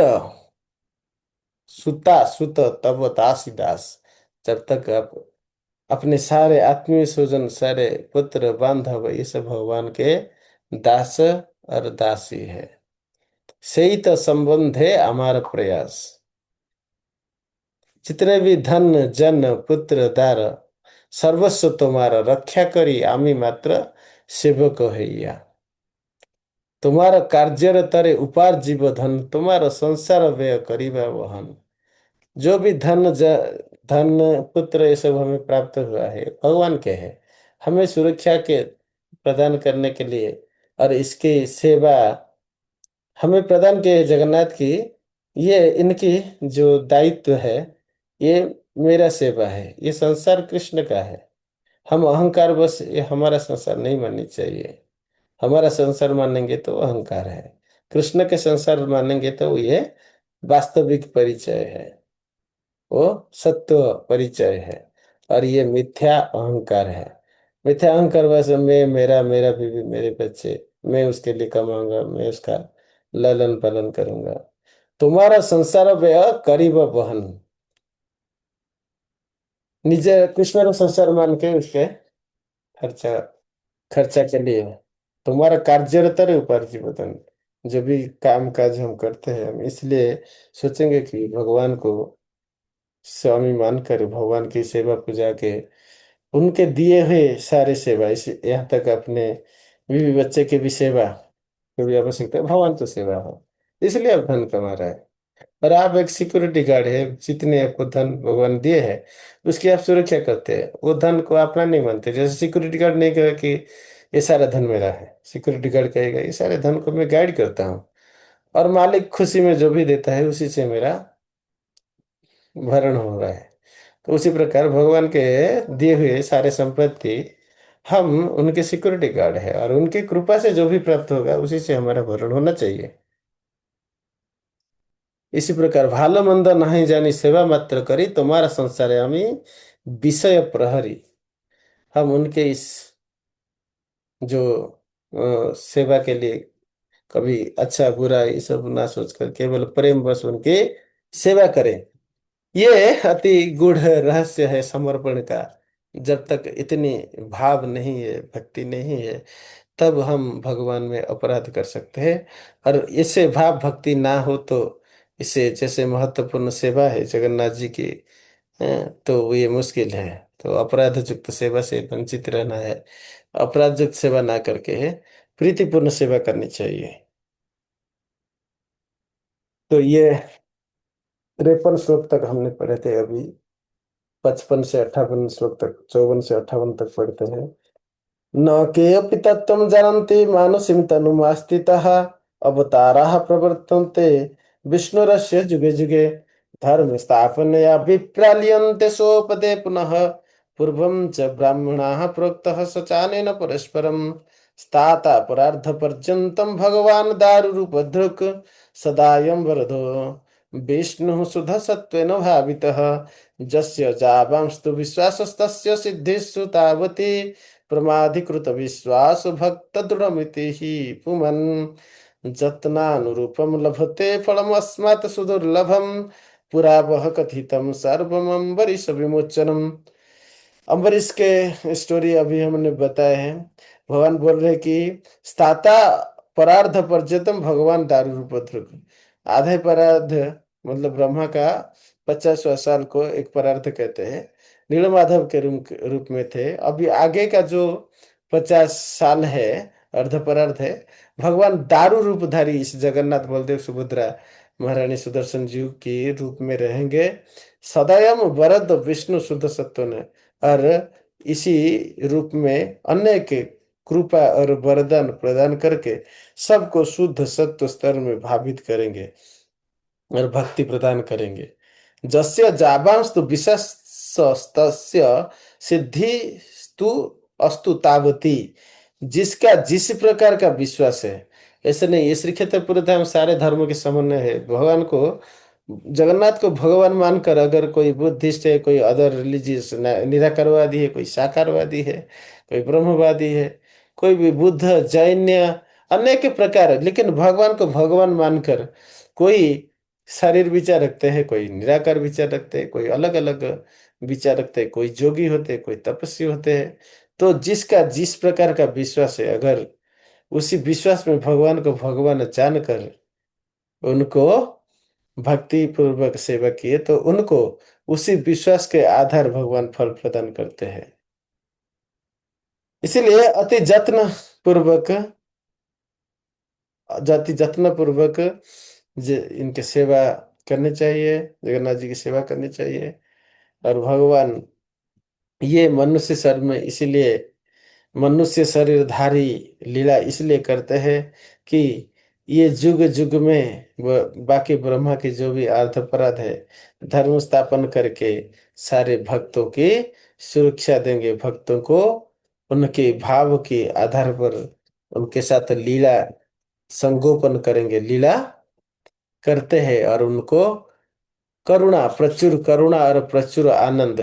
सुता सुत तब दासी दास। जब तक आप अपने सारे आत्मीय स्वजन, सारे पुत्र बांधव, ये सब भगवान के दास और दासी है। सही तो संबंध है हमारा प्रयास। जितने भी धन जन पुत्र दार, सर्वस्व तुम्हारा रक्षा करी आमी मात्र सेवक हैया। तुम्हारा कार्यर तरे उपार्जिव धन, तुम्हारा संसार व्यय करीबा वहन। जो भी धन पुत्र ये सब हमें प्राप्त हुआ है भगवान के है। हमें सुरक्षा के प्रदान करने के लिए और इसकी सेवा हमें प्रदान किए जगन्नाथ की। ये इनकी जो दायित्व है, ये मेरा सेवा है, ये संसार कृष्ण का है। हम अहंकार बस ये हमारा संसार नहीं माननी चाहिए। हमारा संसार मानेंगे तो अहंकार है, कृष्ण के संसार मानेंगे तो ये वास्तविक परिचय है, वो सत्व परिचय है। और ये मिथ्या अहंकार है। मिथ्या अहंकार बस मैं, मेरा, मेरा बीवी, मेरे बच्चे, मैं उसके लिए कमाऊंगा, मैं उसका लालन पालन करूंगा। तुम्हारा संसार व्यय करीब बहन, निजे कृष्ण का संसार मान के उसके खर्चा खर्चा के लिए। तुम्हारा कार्यरत है उपार्जी बदन। जो भी काम काज हम करते हैं, हम इसलिए सोचेंगे कि भगवान को स्वामी मानकर भगवान की सेवा पूजा के, उनके दिए हुए सारे सेवा, इस यहाँ तक अपने बीवी बच्चे की भी सेवा कभी आवश्यकता है, भगवान तो सेवा हो, इसलिए आप धन कमा रहे हैं। और आप एक सिक्योरिटी गार्ड है, जितने आपको धन भगवान दिए हैं उसकी आप सुरक्षा करते हैं, वो धन को अपना नहीं मानते। जैसे सिक्योरिटी गार्ड नहीं कहेगा कि ये सारा धन मेरा है, सिक्योरिटी गार्ड कहेगा ये सारे धन को मैं गाइड करता हूँ, और मालिक खुशी में जो भी देता है उसी से मेरा भरण हो रहा है। तो उसी प्रकार भगवान के दिए हुए सारे संपत्ति, हम उनके सिक्योरिटी गार्ड है, और उनकी कृपा से जो भी प्राप्त होगा उसी से हमारा भरण होना चाहिए। इसी प्रकार भालो मंद नहीं जानी सेवा मात्र करी, तुम्हारा संसार हमें विषय प्रहरी। हम उनके इस जो सेवा के लिए कभी अच्छा बुरा ये सब ना सोचकर केवल प्रेम बस उनके सेवा करें। ये अति गूढ़ रहस्य है समर्पण का। जब तक इतनी भाव नहीं है, भक्ति नहीं है, तब हम भगवान में अपराध कर सकते हैं। और इससे भाव भक्ति ना हो तो इसे जैसे महत्वपूर्ण सेवा है जगन्नाथ जी की, तो ये मुश्किल है। तो अपराध युक्त सेवा से वंचित रहना है। अपराध युक्त सेवा ना करके प्रीतिपूर्ण सेवा करनी चाहिए। तो ये 53 श्लोक तक हमने पढ़े थे अभी। 55 से 58 श्लोक तक, 54 से 58 तक पढ़ते हैं। न केऽपि तत्त्वं जानन्ति मानुषीं तनुमास्थिताः, अवताराः प्रवर्तन्ते विष्णुरस्य जुगे जुगे। धर्म स्थापनया विप्राल्यन्ते सोपदे पुनः, पूर्वं च ब्राह्मणाः प्रोक्तः स चानेन परस्परं। स्ताता परार्धपर्यन्तं भगवान् दारुरूपधृक्, सदायं वरदो विष्णुः शुद्धसत्त्वेन भावितः। जस्य जावांस्तु विश्वासस्तस्य सिद्धिस्सु तावती, प्रमाधिकृत विश्वास भक्त दृढ़मिति ही पुमन्। जत्नानुरूपम लभते फलमस्मात् सुदुर्लभम, पुरा वह कथितम सर्वमंबरीश विमोचनम। अम्बरीश के स्टोरी अभी हमने बताए हैं। भगवान बोल रहे कि स्थाता परार्ध पर्यतम भगवान दारू रूपध्रुव। आधे परार्ध मतलब ब्रह्मा का 50वां साल को एक परार्ध कहते हैं, नीलमाधव के रूप में थे। अभी आगे का जो 50 साल है, अर्ध परार्ध है, भगवान दारू रूपधारी इस जगन्नाथ बलदेव सुभद्रा महारानी सुदर्शन जी के रूप में रहेंगे। सदायम वरद विष्णु शुद्ध सत्व ने, और इसी रूप में अनेक कृपा और वरदान प्रदान करके सबको शुद्ध सत्व स्तर में भावित करेंगे और भक्ति प्रदान करेंगे। जस्य जावांस्तु विशस्तस्य सिद्धि स्तु अस्तु तावती। जिसका जिस प्रकार का विश्वास है, ऐसे नहीं, ये श्री क्षेत्र पूरे धाम सारे धर्मों के समन्वय है। भगवान को, जगन्नाथ को भगवान मानकर अगर कोई बुद्धिस्ट है, कोई अदर रिलीजियस निराकारवादी है, कोई साकारवादी है, कोई ब्रह्मवादी है, कोई भी बुद्ध जैन अनेक प्रकार, लेकिन भगवान को भगवान मानकर कोई शरीर विचार रखते हैं, कोई निराकार विचार रखते हैं, कोई अलग अलग विचार रखते हैं, कोई जोगी होते हैं, कोई तपस्वी होते हैं। तो जिसका जिस प्रकार का विश्वास है, अगर उसी विश्वास में भगवान को भगवान जानकर उनको भक्ति पूर्वक सेवा किए, तो उनको उसी विश्वास के आधार भगवान फल प्रदान करते हैं। इसीलिए अति जत्न पूर्वक इनके सेवा करनी चाहिए, जगन्नाथ जी की सेवा करनी चाहिए। और भगवान ये मनुष्य शरीर में इसीलिए मनुष्य शरीरधारी लीला इसलिए करते हैं कि ये जुग जुग में बाकी ब्रह्मा की जो भी अर्ध अपराध है, धर्म स्थापन करके सारे भक्तों की सुरक्षा देंगे, भक्तों को उनके भाव के आधार पर उनके साथ लीला संगोपन करेंगे, लीला करते हैं। और उनको प्रचुर करुणा और प्रचुर आनंद,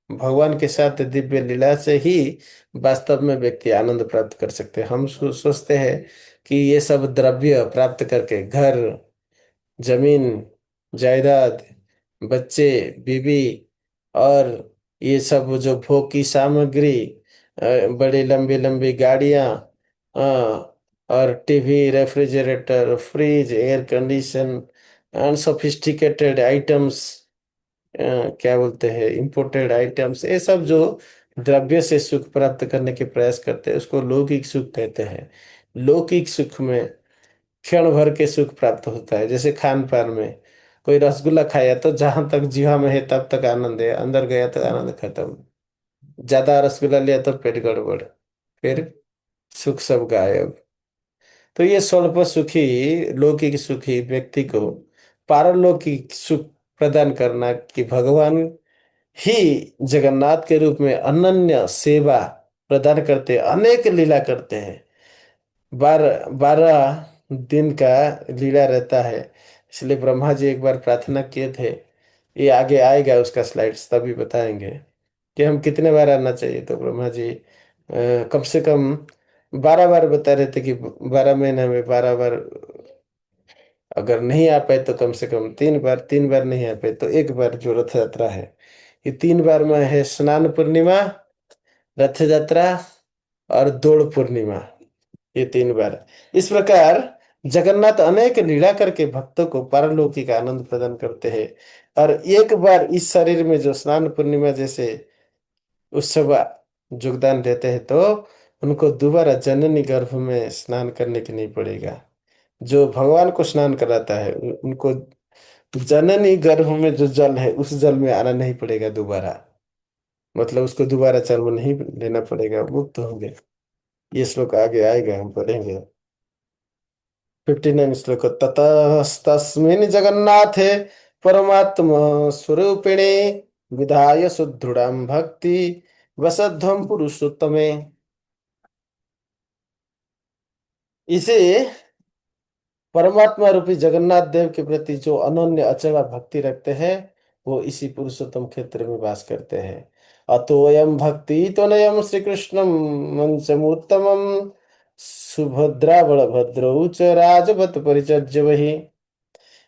भगवान के साथ दिव्य लीला से ही वास्तव में व्यक्ति आनंद प्राप्त कर सकते हैं। हम सोचते हैं कि ये सब द्रव्य प्राप्त करके घर, जमीन, जायदाद, बच्चे, बीवी और ये सब जो भोग की सामग्री, बड़ी लंबी लंबी गाड़ियां, और TV, refrigerator, fridge, air condition and sophisticated items, क्या बोलते हैं, इंपोर्टेड आइटम्स, ये सब जो द्रव्य से सुख प्राप्त करने के प्रयास करते हैं उसको लौकिक सुख कहते हैं। लौकिक सुख में क्षण भर के सुख प्राप्त होता है। जैसे खान पान में कोई रसगुल्ला खाया तो जहां तक जीवा में है तब तक आनंद है, अंदर गया तो आनंद खत्म। ज्यादा रसगुल्ला लिया तो पेट गड़बड़, फिर सुख सब गायब। तो ये स्वल्प सुखी लौकिक सुखी व्यक्ति को पारलौकिक सुख प्रदान करना, कि भगवान ही जगन्नाथ के रूप में अनन्य सेवा प्रदान करते, अनेक लीला करते हैं। 12 दिन का लीला रहता है। इसलिए ब्रह्मा जी एक बार प्रार्थना किए थे, ये आगे आएगा उसका स्लाइड्स तभी बताएंगे कि हम कितने बार आना चाहिए। तो ब्रह्मा जी कम से कम 12 बार बता रहे थे कि 12 महीने में 12 बार, अगर नहीं आ पाए तो कम से कम 3 बार, 3 बार नहीं आ पाए तो एक बार जो रथ यात्रा है। ये 3 बार में है स्नान पूर्णिमा, रथ यात्रा और दौड़ पूर्णिमा, ये 3 बार। इस प्रकार जगन्नाथ अनेक लीला करके भक्तों को पारलौकिक आनंद प्रदान करते हैं। और एक बार इस शरीर में जो स्नान पूर्णिमा जैसे उत्सव योगदान देते हैं, तो उनको दोबारा जननी गर्भ में स्नान करने की नहीं पड़ेगा। जो भगवान को स्नान कराता है उनको जननी गर्भ में जो जल है उस जल में आना नहीं पड़ेगा दोबारा, मतलब उसको दोबारा जन्म नहीं लेना पड़ेगा, मुक्त होंगे। ये श्लोक आगे आएगा, हम पढ़ेंगे। 59 श्लोक। ततस्तस्मिन् जगन्नाथे परमात्म स्वरूपिणे विधाय सुदृढ़ं भक्ति वसध्वं पुरुषोत्तमे। इसे परमात्मा रूपी जगन्नाथ देव के प्रति जो अनन्य अचला भक्ति रखते हैं, वो इसी पुरुषोत्तम क्षेत्र में वास करते हैं। अतोयम भक्ति तनयम श्री कृष्णम मंचमोत्तमम सुभद्रा बलभद्रौ च राजवत परिचर्य वही।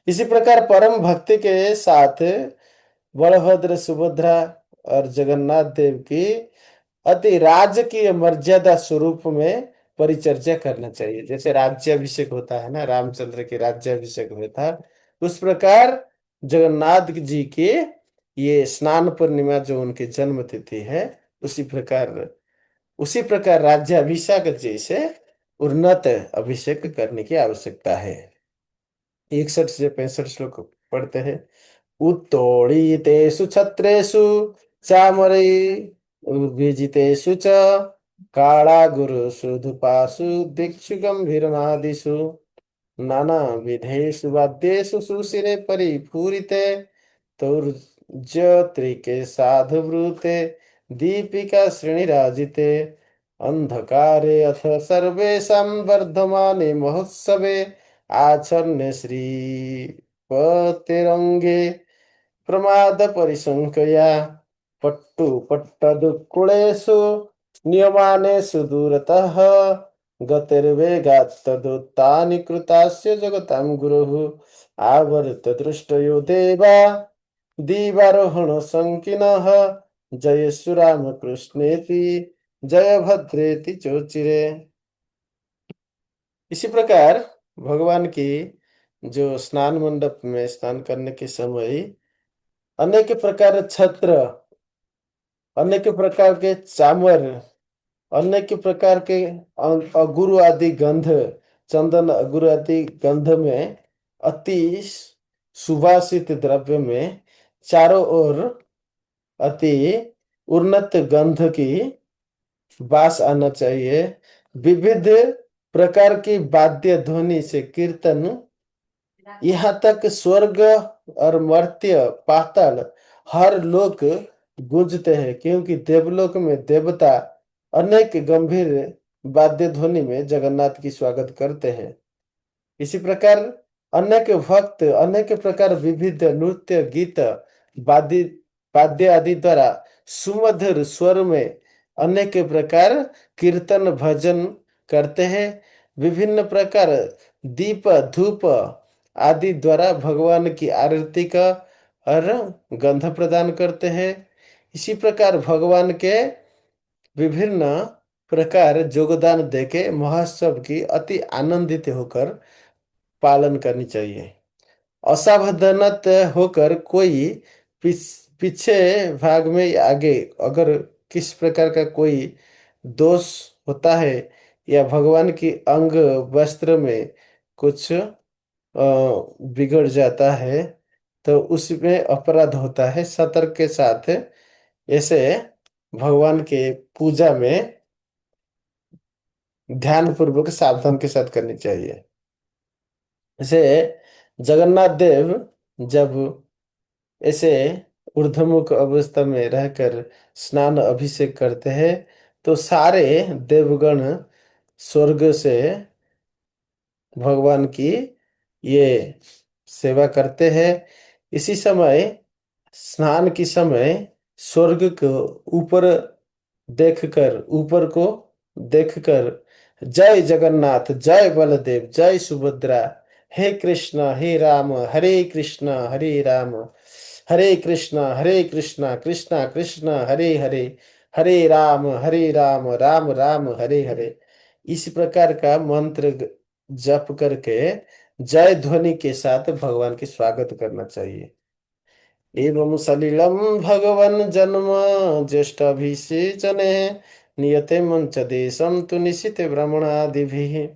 इसी प्रकार परम भक्ति के साथ बलभद्र, सुभद्रा और जगन्नाथ देव की अति राजकीय मर्यादा स्वरूप में परिचर्या करना चाहिए। जैसे राज्याभिषेक होता है ना, रामचंद्र के राज्याभिषेक हुआ था, उस प्रकार जगन्नाथ जी के ये स्नान पूर्णिमा जो उनकी जन्म तिथि है, उसी प्रकार राज्याभिषेक जैसे उन्नत अभिषेक करने की आवश्यकता है। 61 से 65 श्लोक पढ़ते हैं। उत्तोड़ितेषु छत्रेषु चामरै विजितेषु च कालागुरुषु धूपासु दिक्षु गम्भीरमादिषु नानाविधेषु वाद्येषु सुशिरे परिपूरिते तौर्जत्रिके साधुवृते दीपिका श्रेणिराजिते अंधकारे अथ सर्वेषां वर्धमाने महोत्सवे आच्छन्ने श्रीपतिरङ्गे प्रमाद परिशङ्कया पट्टु पट्टदुक्कुलेषु नियमानेषु दूरतः गतिर्वेगात् तदुत्थानि कृतास्य जगतां गुरुः आवर्त दृष्टयो देवा दीवारोहण शङ्किनः जय श्रीरामकृष्णेति जय भद्रेति चोचिरे। इसी प्रकार भगवान की जो स्नान मंडप में स्नान करने के समय अनेक प्रकार छत्र, अनेक प्रकार के चामर, अनेक प्रकार के अगुरु आदि गंध, चंदन अगुरु आदि गंध में अति सुवासित द्रव्य में चारों ओर अति उन्नत गंध की बास आना चाहिए। विविध प्रकार की वाद्य ध्वनि से कीर्तन, यहाँ तक स्वर्ग और मर्त्य पाताल हर लोक गूंजते हैं, क्योंकि देवलोक में देवता अनेक गंभीर वाद्य ध्वनि में जगन्नाथ की स्वागत करते हैं। इसी प्रकार अनेक भक्त अनेक प्रकार विविध नृत्य गीत वाद्य वाद्य आदि द्वारा सुमधुर स्वर में अनेक प्रकार कीर्तन भजन करते हैं। विभिन्न प्रकार दीप धूप आदि द्वारा भगवान की आरती का और गंध प्रदान करते हैं। इसी प्रकार भगवान के विभिन्न प्रकार योगदान देके महोत्सव की अति आनंदित होकर पालन करनी चाहिए। असावधानत होकर कोई पीछे भाग में या आगे अगर किस प्रकार का कोई दोष होता है या भगवान की अंग वस्त्र में कुछ बिगड़ जाता है तो उसमें अपराध होता है। सतर्क के साथ ऐसे भगवान के पूजा में ध्यान पूर्वक सावधान के साथ करनी चाहिए। जैसे जगन्नाथ देव जब ऐसे ऊर्ध्वमुख अवस्था में रहकर स्नान अभिषेक करते हैं तो सारे देवगण स्वर्ग से भगवान की ये सेवा करते हैं। इसी समय स्नान के समय स्वर्ग को ऊपर देखकर ऊपर को देखकर जय जगन्नाथ जय बलदेव जय सुभद्रा, हे कृष्ण हे राम हरे कृष्ण हरे राम हरे कृष्ण कृष्ण कृष्ण हरे हरे, हरे राम राम हरे हरे, इस प्रकार का मंत्र जप करके जय ध्वनि के साथ भगवान की स्वागत करना चाहिए। एवं सलिलम भगवन जन्म ज्येष्ठाभिषेचने नियते मंच देशम तु निशित ब्राह्मणादि भी।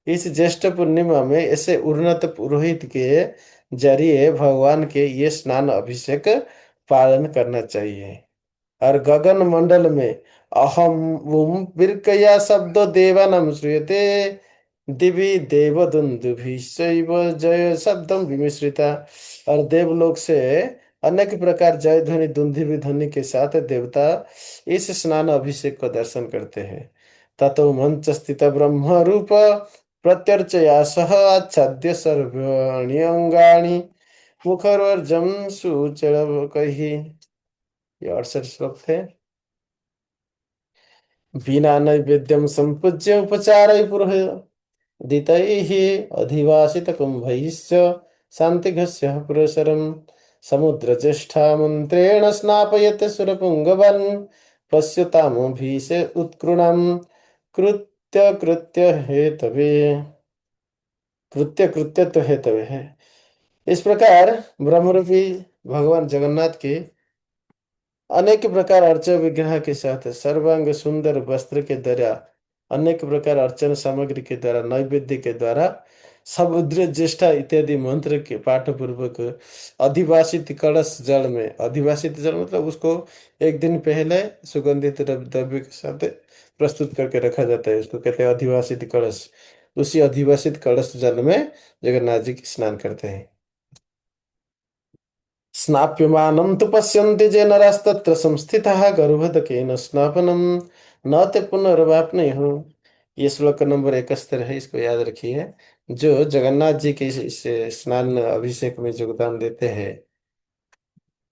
इस ज्येष्ठ पूर्णिमा में ऐसे उन्नत पुरोहित के जरिए भगवान के ये स्नान अभिषेक पालन करना चाहिए। और गगन मंडल में अहम वुम बिर्कया शब्दो देवानां श्रूयते दिवि देवदुन्दुभिश्चैव जय शब्दम विमिश्रिता। और देवलोक से अनेक प्रकार जय ध्वनि दुंदुभि ध्वनि के साथ देवता इस स्नान अभिषेक का दर्शन करते हैं। ततो मंच स्थित ब्रह्म रूप प्रत्यर्चया सह आच्छाद्य सर्वाणि अंगानि मुखरोर्जम सुचरवकैः। ये 68 श्लोक थे। बिना नैवेद्यम संपूज्य उपचारै पुरोहितैः अधिवासित कुंभैश्च शान्तिघस्य पुरस्सरं समुद्रज्येष्ठा मन्त्रेण स्नापयत् सुरपुङ्गवन् पश्यतामभीष उत्कृणां कृत्य कृत्य हेतवे, कृत्य कृत्य तो हेतवे है। इस प्रकार ब्रह्मरूपी भगवान जगन्नाथ के अनेक प्रकार अर्चन विग्रह के साथ सर्वांग सुंदर वस्त्र के द्वारा अनेक प्रकार अर्चन सामग्री के द्वारा नैवेद्य के द्वारा समुद्र ज्येष्ठा इत्यादि मंत्र के पाठ पूर्वक अधिवासित कलश जल में, अधिवासित जल मतलब उसको एक दिन पहले सुगंधित द्रव्य के साथ प्रस्तुत करके रखा जाता है, उसको कहते हैं अधिवासित कलश। उसी अधिवासित कलश जल में जगन्नाथ जी की स्नान करते हैं। स्नाप्यमानं तु पश्यन्ति ये नरास्तत्र संस्थिताः गर्भोदकेन स्नापनम न ते पुनर्वाप्नुयुः। ये श्लोक नंबर 71 है, इसको याद रखिए। जो जगन्नाथ जी के इस स्नान अभिषेक में योगदान देते हैं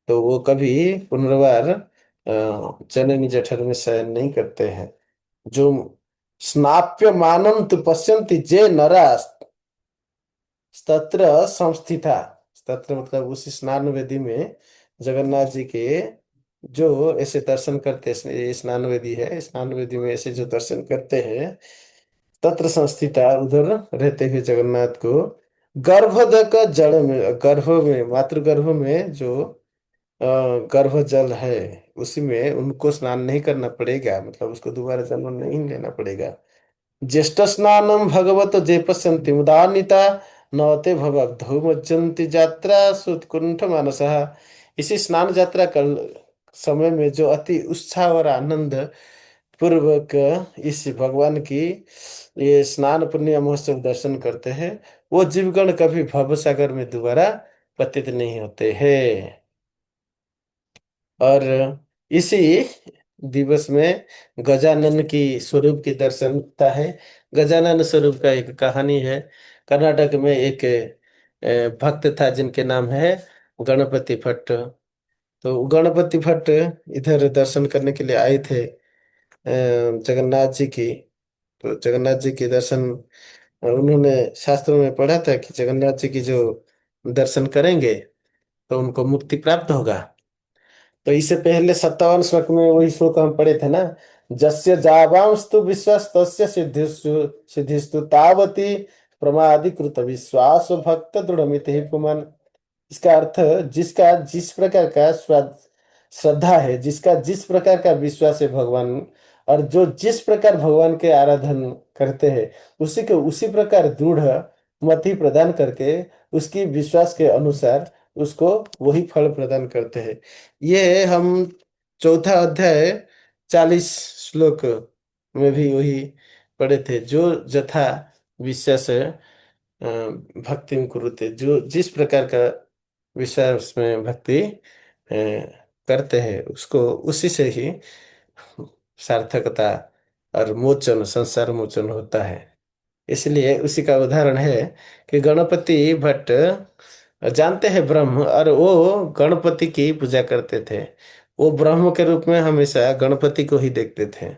तो वो कभी पुनर्वार जननी जठर में शयन नहीं करते हैं। जो स्नाप्यमानं तु पश्यन्ति जे नरा तत्र संस्थिता। तत्र मतलब उस स्नान वेदी में जगन्नाथ जी के जो ऐसे दर्शन करते हैं, ये स्नान वेदी है, स्नान वेदी में ऐसे जो दर्शन करते हैं, तत्र संस्थिता, उधर रहते हुए जगन्नाथ को गर्भोदक जल में, गर्भ में, मातृ गर्भ में जो अ, गर्भ जल है, उसी में उनको स्नान नहीं करना पड़ेगा, मतलब उसको दोबारा जन्म नहीं लेना पड़ेगा। ज्येष्ठ स्नानम भगवत जे पश्यन्ति मुदान्विता नवते भवग्धौ मज्जन्ति यात्रा सुत्कुंठ मानसः। इसी स्नान यात्रा कल समय में जो अति उत्साह और आनंद पूर्वक इस भगवान की ये स्नान पुण्य महोत्सव दर्शन करते हैं, वो जीवगण कभी भव सागर में दोबारा पतित नहीं होते हैं। और इसी दिवस में गजानन की स्वरूप की दर्शन होता है। गजानन स्वरूप का एक कहानी है। कर्नाटक में एक भक्त था जिनके नाम है गणपति भट्ट। तो गणपति भट्ट इधर दर्शन करने के लिए आए थे जगन्नाथ जी की। तो जगन्नाथ जी के दर्शन उन्होंने शास्त्रों में पढ़ा था कि जगन्नाथ जी की जो दर्शन करेंगे तो उनको मुक्ति प्राप्त होगा। तो इससे पहले 57 श्लोक में वही श्लोक हम पढ़े थे ना, जस्य जावांस्तु विश्वास तस्य सिद्धिस्तु सिद्धिस्तु तावती प्रमादीकृत विश्वास भक्त दृढ़मिति पुमान। इसका अर्थ, जिसका जिस प्रकार का श्रद्धा है, जिसका जिस प्रकार का विश्वास है भगवान, और जो जिस प्रकार भगवान के आराधन करते हैं, उसी को उसी प्रकार दृढ़ मति प्रदान करके उसकी विश्वास के अनुसार उसको वही फल प्रदान करते हैं। ये हम चौथा अध्याय 40 श्लोक में भी वही पढ़े थे। जो जथा विश्वास भक्ति कुरुते, जो जिस प्रकार का विश्वास में भक्ति करते हैं, उसको उसी से ही सार्थकता और मोचन, संसार मोचन होता है। इसलिए उसी का उदाहरण है कि गणपति भट्ट जानते हैं ब्रह्म, और वो गणपति की पूजा करते थे। वो ब्रह्म के रूप में हमेशा गणपति को ही देखते थे।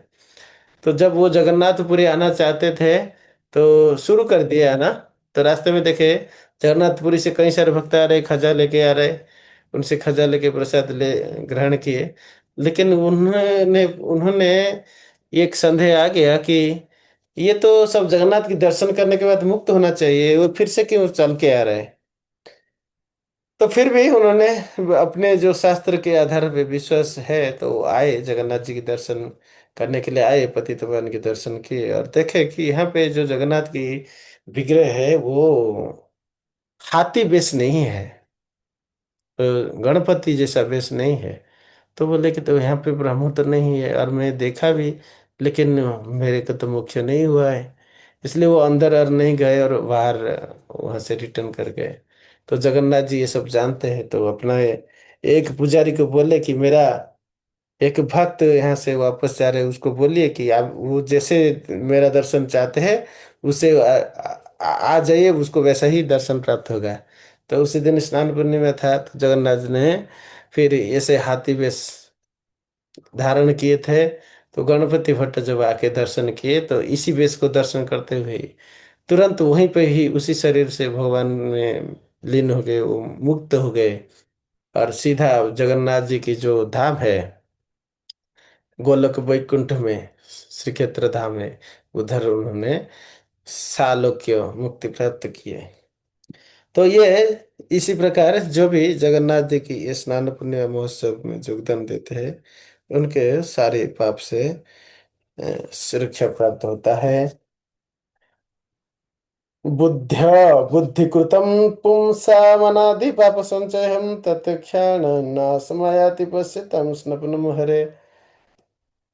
तो जब वो जगन्नाथपुरी आना चाहते थे तो शुरू कर दिया ना, तो रास्ते में देखे जगन्नाथपुरी से कई सारे भक्त आ रहे, खजा लेके आ रहे, उनसे खजा लेके प्रसाद ले ग्रहण किए। लेकिन उन्होंने उन्होंने एक संदेह आ गया कि ये तो सब जगन्नाथ की दर्शन करने के बाद मुक्त होना चाहिए, वो फिर से क्यों चल के आ रहे हैं। तो फिर भी उन्होंने अपने जो शास्त्र के आधार पे विश्वास है तो आए, जगन्नाथ जी के दर्शन करने के लिए आए, पतित पावन के दर्शन किए और देखे कि यहाँ पे जो जगन्नाथ की विग्रह है वो हाथी वेश नहीं है, गणपति जैसा वेश नहीं है। तो बोले कि तो यहाँ पे ब्राह्मण तो नहीं है, और मैं देखा भी, लेकिन मेरे को तो मोक्ष नहीं हुआ है। इसलिए वो अंदर और नहीं गए और बाहर वहां से रिटर्न कर गए। तो जगन्नाथ जी ये सब जानते हैं, तो अपना एक पुजारी को बोले कि मेरा एक भक्त यहाँ से वापस जा रहे हैं, उसको बोलिए कि आप वो जैसे मेरा दर्शन चाहते हैं उसे आ जाइए, उसको वैसा ही दर्शन प्राप्त होगा। तो उसी दिन स्नान पूर्णिमा था, तो जगन्नाथ जी ने फिर ऐसे हाथी वेश धारण किए थे। तो गणपति भट्ट जब आके दर्शन किए तो इसी वेश को दर्शन करते हुए तुरंत वहीं पे ही उसी शरीर से भगवान में लीन हो गए, वो मुक्त हो गए। और सीधा जगन्नाथ जी की जो धाम है गोलोक वैकुंठ में, श्री क्षेत्र धाम में, उधर उन्होंने सालोक्य मुक्ति प्राप्त किए। तो ये इसी प्रकार जो भी जगन्नाथ जी की ये स्नान पुण्य महोत्सव में योगदान देते हैं, उनके सारे पाप से सुरक्षा प्राप्त होता है। बुद्ध्या बुद्धिकृतं पुंसामनादि पाप संचयं तत्क्षण नाशमायाति पश्यतां स्नपनम हरे।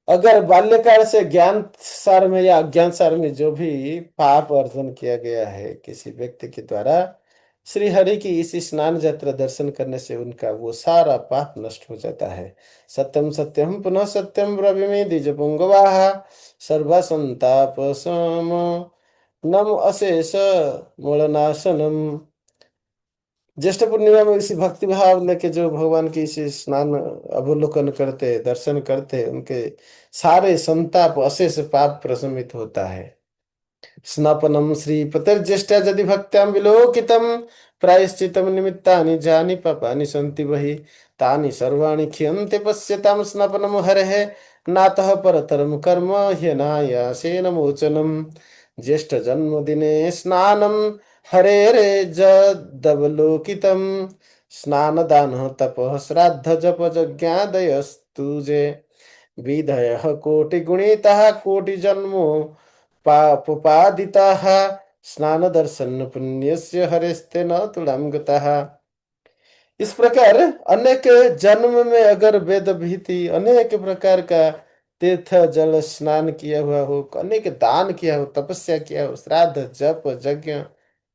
अगर बाल्यकाल से ज्ञान सार में या अज्ञान सार में जो भी पाप अर्जन किया गया है किसी व्यक्ति के द्वारा, श्री हरि की इस स्नान यात्रा दर्शन करने से उनका वो सारा पाप नष्ट हो जाता है। सत्यम सत्यम पुनः सत्यम ब्रवीमि द्विजपुंगवाः सर्व संताप सम नम अशेष मूलनाशनम। ज्येष्ठ पूर्णिमा में इसी भक्ति भाव लेके जो भगवान की इसी स्नान अवलोकन करते, दर्शन करते, उनके सारे संताप अशेष पाप प्रशमित होता है। स्नापनम श्रीपतिर्ज्येष्ठा यदि भक्त्यां विलोकितम प्रायश्चितम निमित्तानि जानि पापानि सन्ति वहि तानि सर्वाणि क्षीयन्ते पश्यतां स्नापनम हरेः नातः परतरम कर्म ह्यनायासेन मोचनम। ज्येष्ठ जन्मदिने स्नानं हरेरे जदवलोकितम स्नान दान तपः श्राद्ध जप यज्ञादयस्तु जे विधयः कोटिगुणितः कोटिजन्मो पापोपादिताः स्नान दर्शन पुण्यस्य हरेस्ते न तुलाम गताः। इस प्रकार अनेक जन्म में अगर वेद भीति अनेक प्रकार का तीर्थ जल स्नान किया हुआ हो, अनेक दान किया हो, तपस्या किया हो, श्राद्ध जप यज्ञ,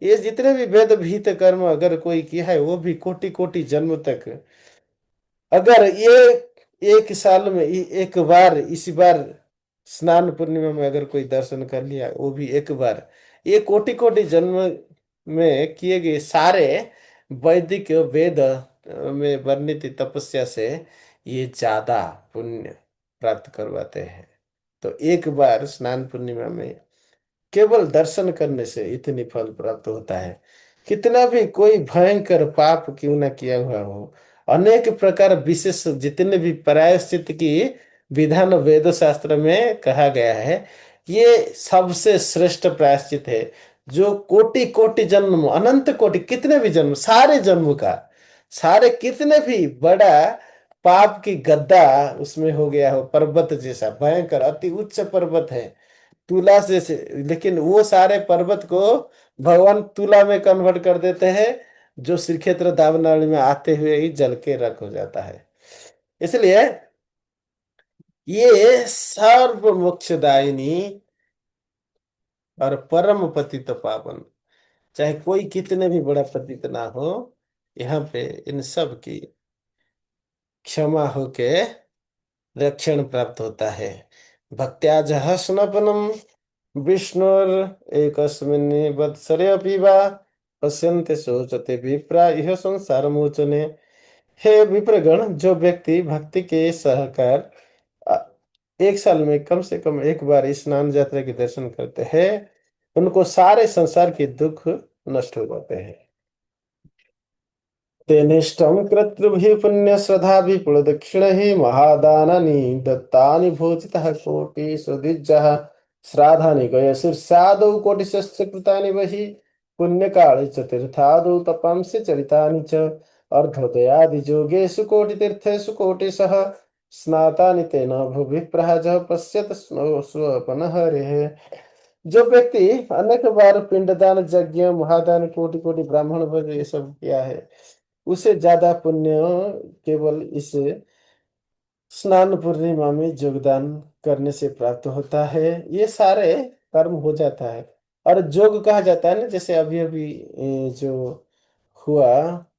ये जितने भी वेद भीत कर्म अगर कोई किया है वो भी कोटि कोटि जन्म तक, अगर ये एक साल में एक बार इसी बार स्नान पूर्णिमा में अगर कोई दर्शन कर लिया, वो भी एक बार, ये कोटि कोटि जन्म में किए गए सारे वैदिक वेद में वर्णित तपस्या से ये ज्यादा पुण्य प्राप्त करवाते हैं। तो एक बार स्नान पूर्णिमा में केवल दर्शन करने से इतनी फल प्राप्त होता है। कितना भी कोई भयंकर पाप क्यों ना किया हुआ हो, अनेक प्रकार विशेष जितने भी प्रायश्चित की विधान वेद शास्त्र में कहा गया है, ये सबसे श्रेष्ठ प्रायश्चित है। जो कोटि कोटि जन्म, अनंत कोटि, कितने भी जन्म, सारे जन्म का, सारे कितने भी बड़ा पाप की गद्दा उसमें हो गया हो, पर्वत जैसा भयंकर अति उच्च पर्वत है, तुला से, लेकिन वो सारे पर्वत को भगवान तुला में कन्वर्ट कर देते हैं, जो श्री क्षेत्र दावनाली में आते हुए ही जल के रख हो जाता है। इसलिए ये सर्व मोक्षदायिनी और परम पतित पावन, चाहे कोई कितने भी बड़ा पतित ना हो, यहाँ पे इन सब की क्षमा होके रक्षण प्राप्त होता है। भक्त्या जह स्नपनम विष्णुर एकस्मिन् वत्सरे अपि वा पश्यन्ते सोचते विप्रा यह संसार मोचने। हे विप्रगण, जो व्यक्ति भक्ति के सहकार अ, एक साल में कम से कम एक बार स्नान यात्रा के दर्शन करते हैं, उनको सारे संसार के दुख नष्ट हो जाते हैं। तेनिष्टं कर्तृभिः पुण्यश्रद्धाभिः पुण्यदक्षिणैः महादानानि दत्तानि भोजितः कोटिसुद्विजः श्राद्धानि गयशीर्षादौ कोटिशस्य कृतानि बहि पुण्यकाले च तीर्थादौ तपांसि चरितानि च अर्धोदयादियोगेषु कोटितीर्थेषु कोटिशः स्नातानि तेन भुविप्रः पश्यत स्वपनः हरेः। जो व्यक्ति अनेक बार पिंडदान यज्ञ महादान कोटि कोटि ब्राह्मण भोज ये सब किया है, उसे ज्यादा पुण्य केवल इस स्नान पूर्णिमा में योगदान करने से प्राप्त होता है। ये सारे कर्म हो जाता है। और जोग कहा जाता है ना, जैसे अभी अभी जो हुआ,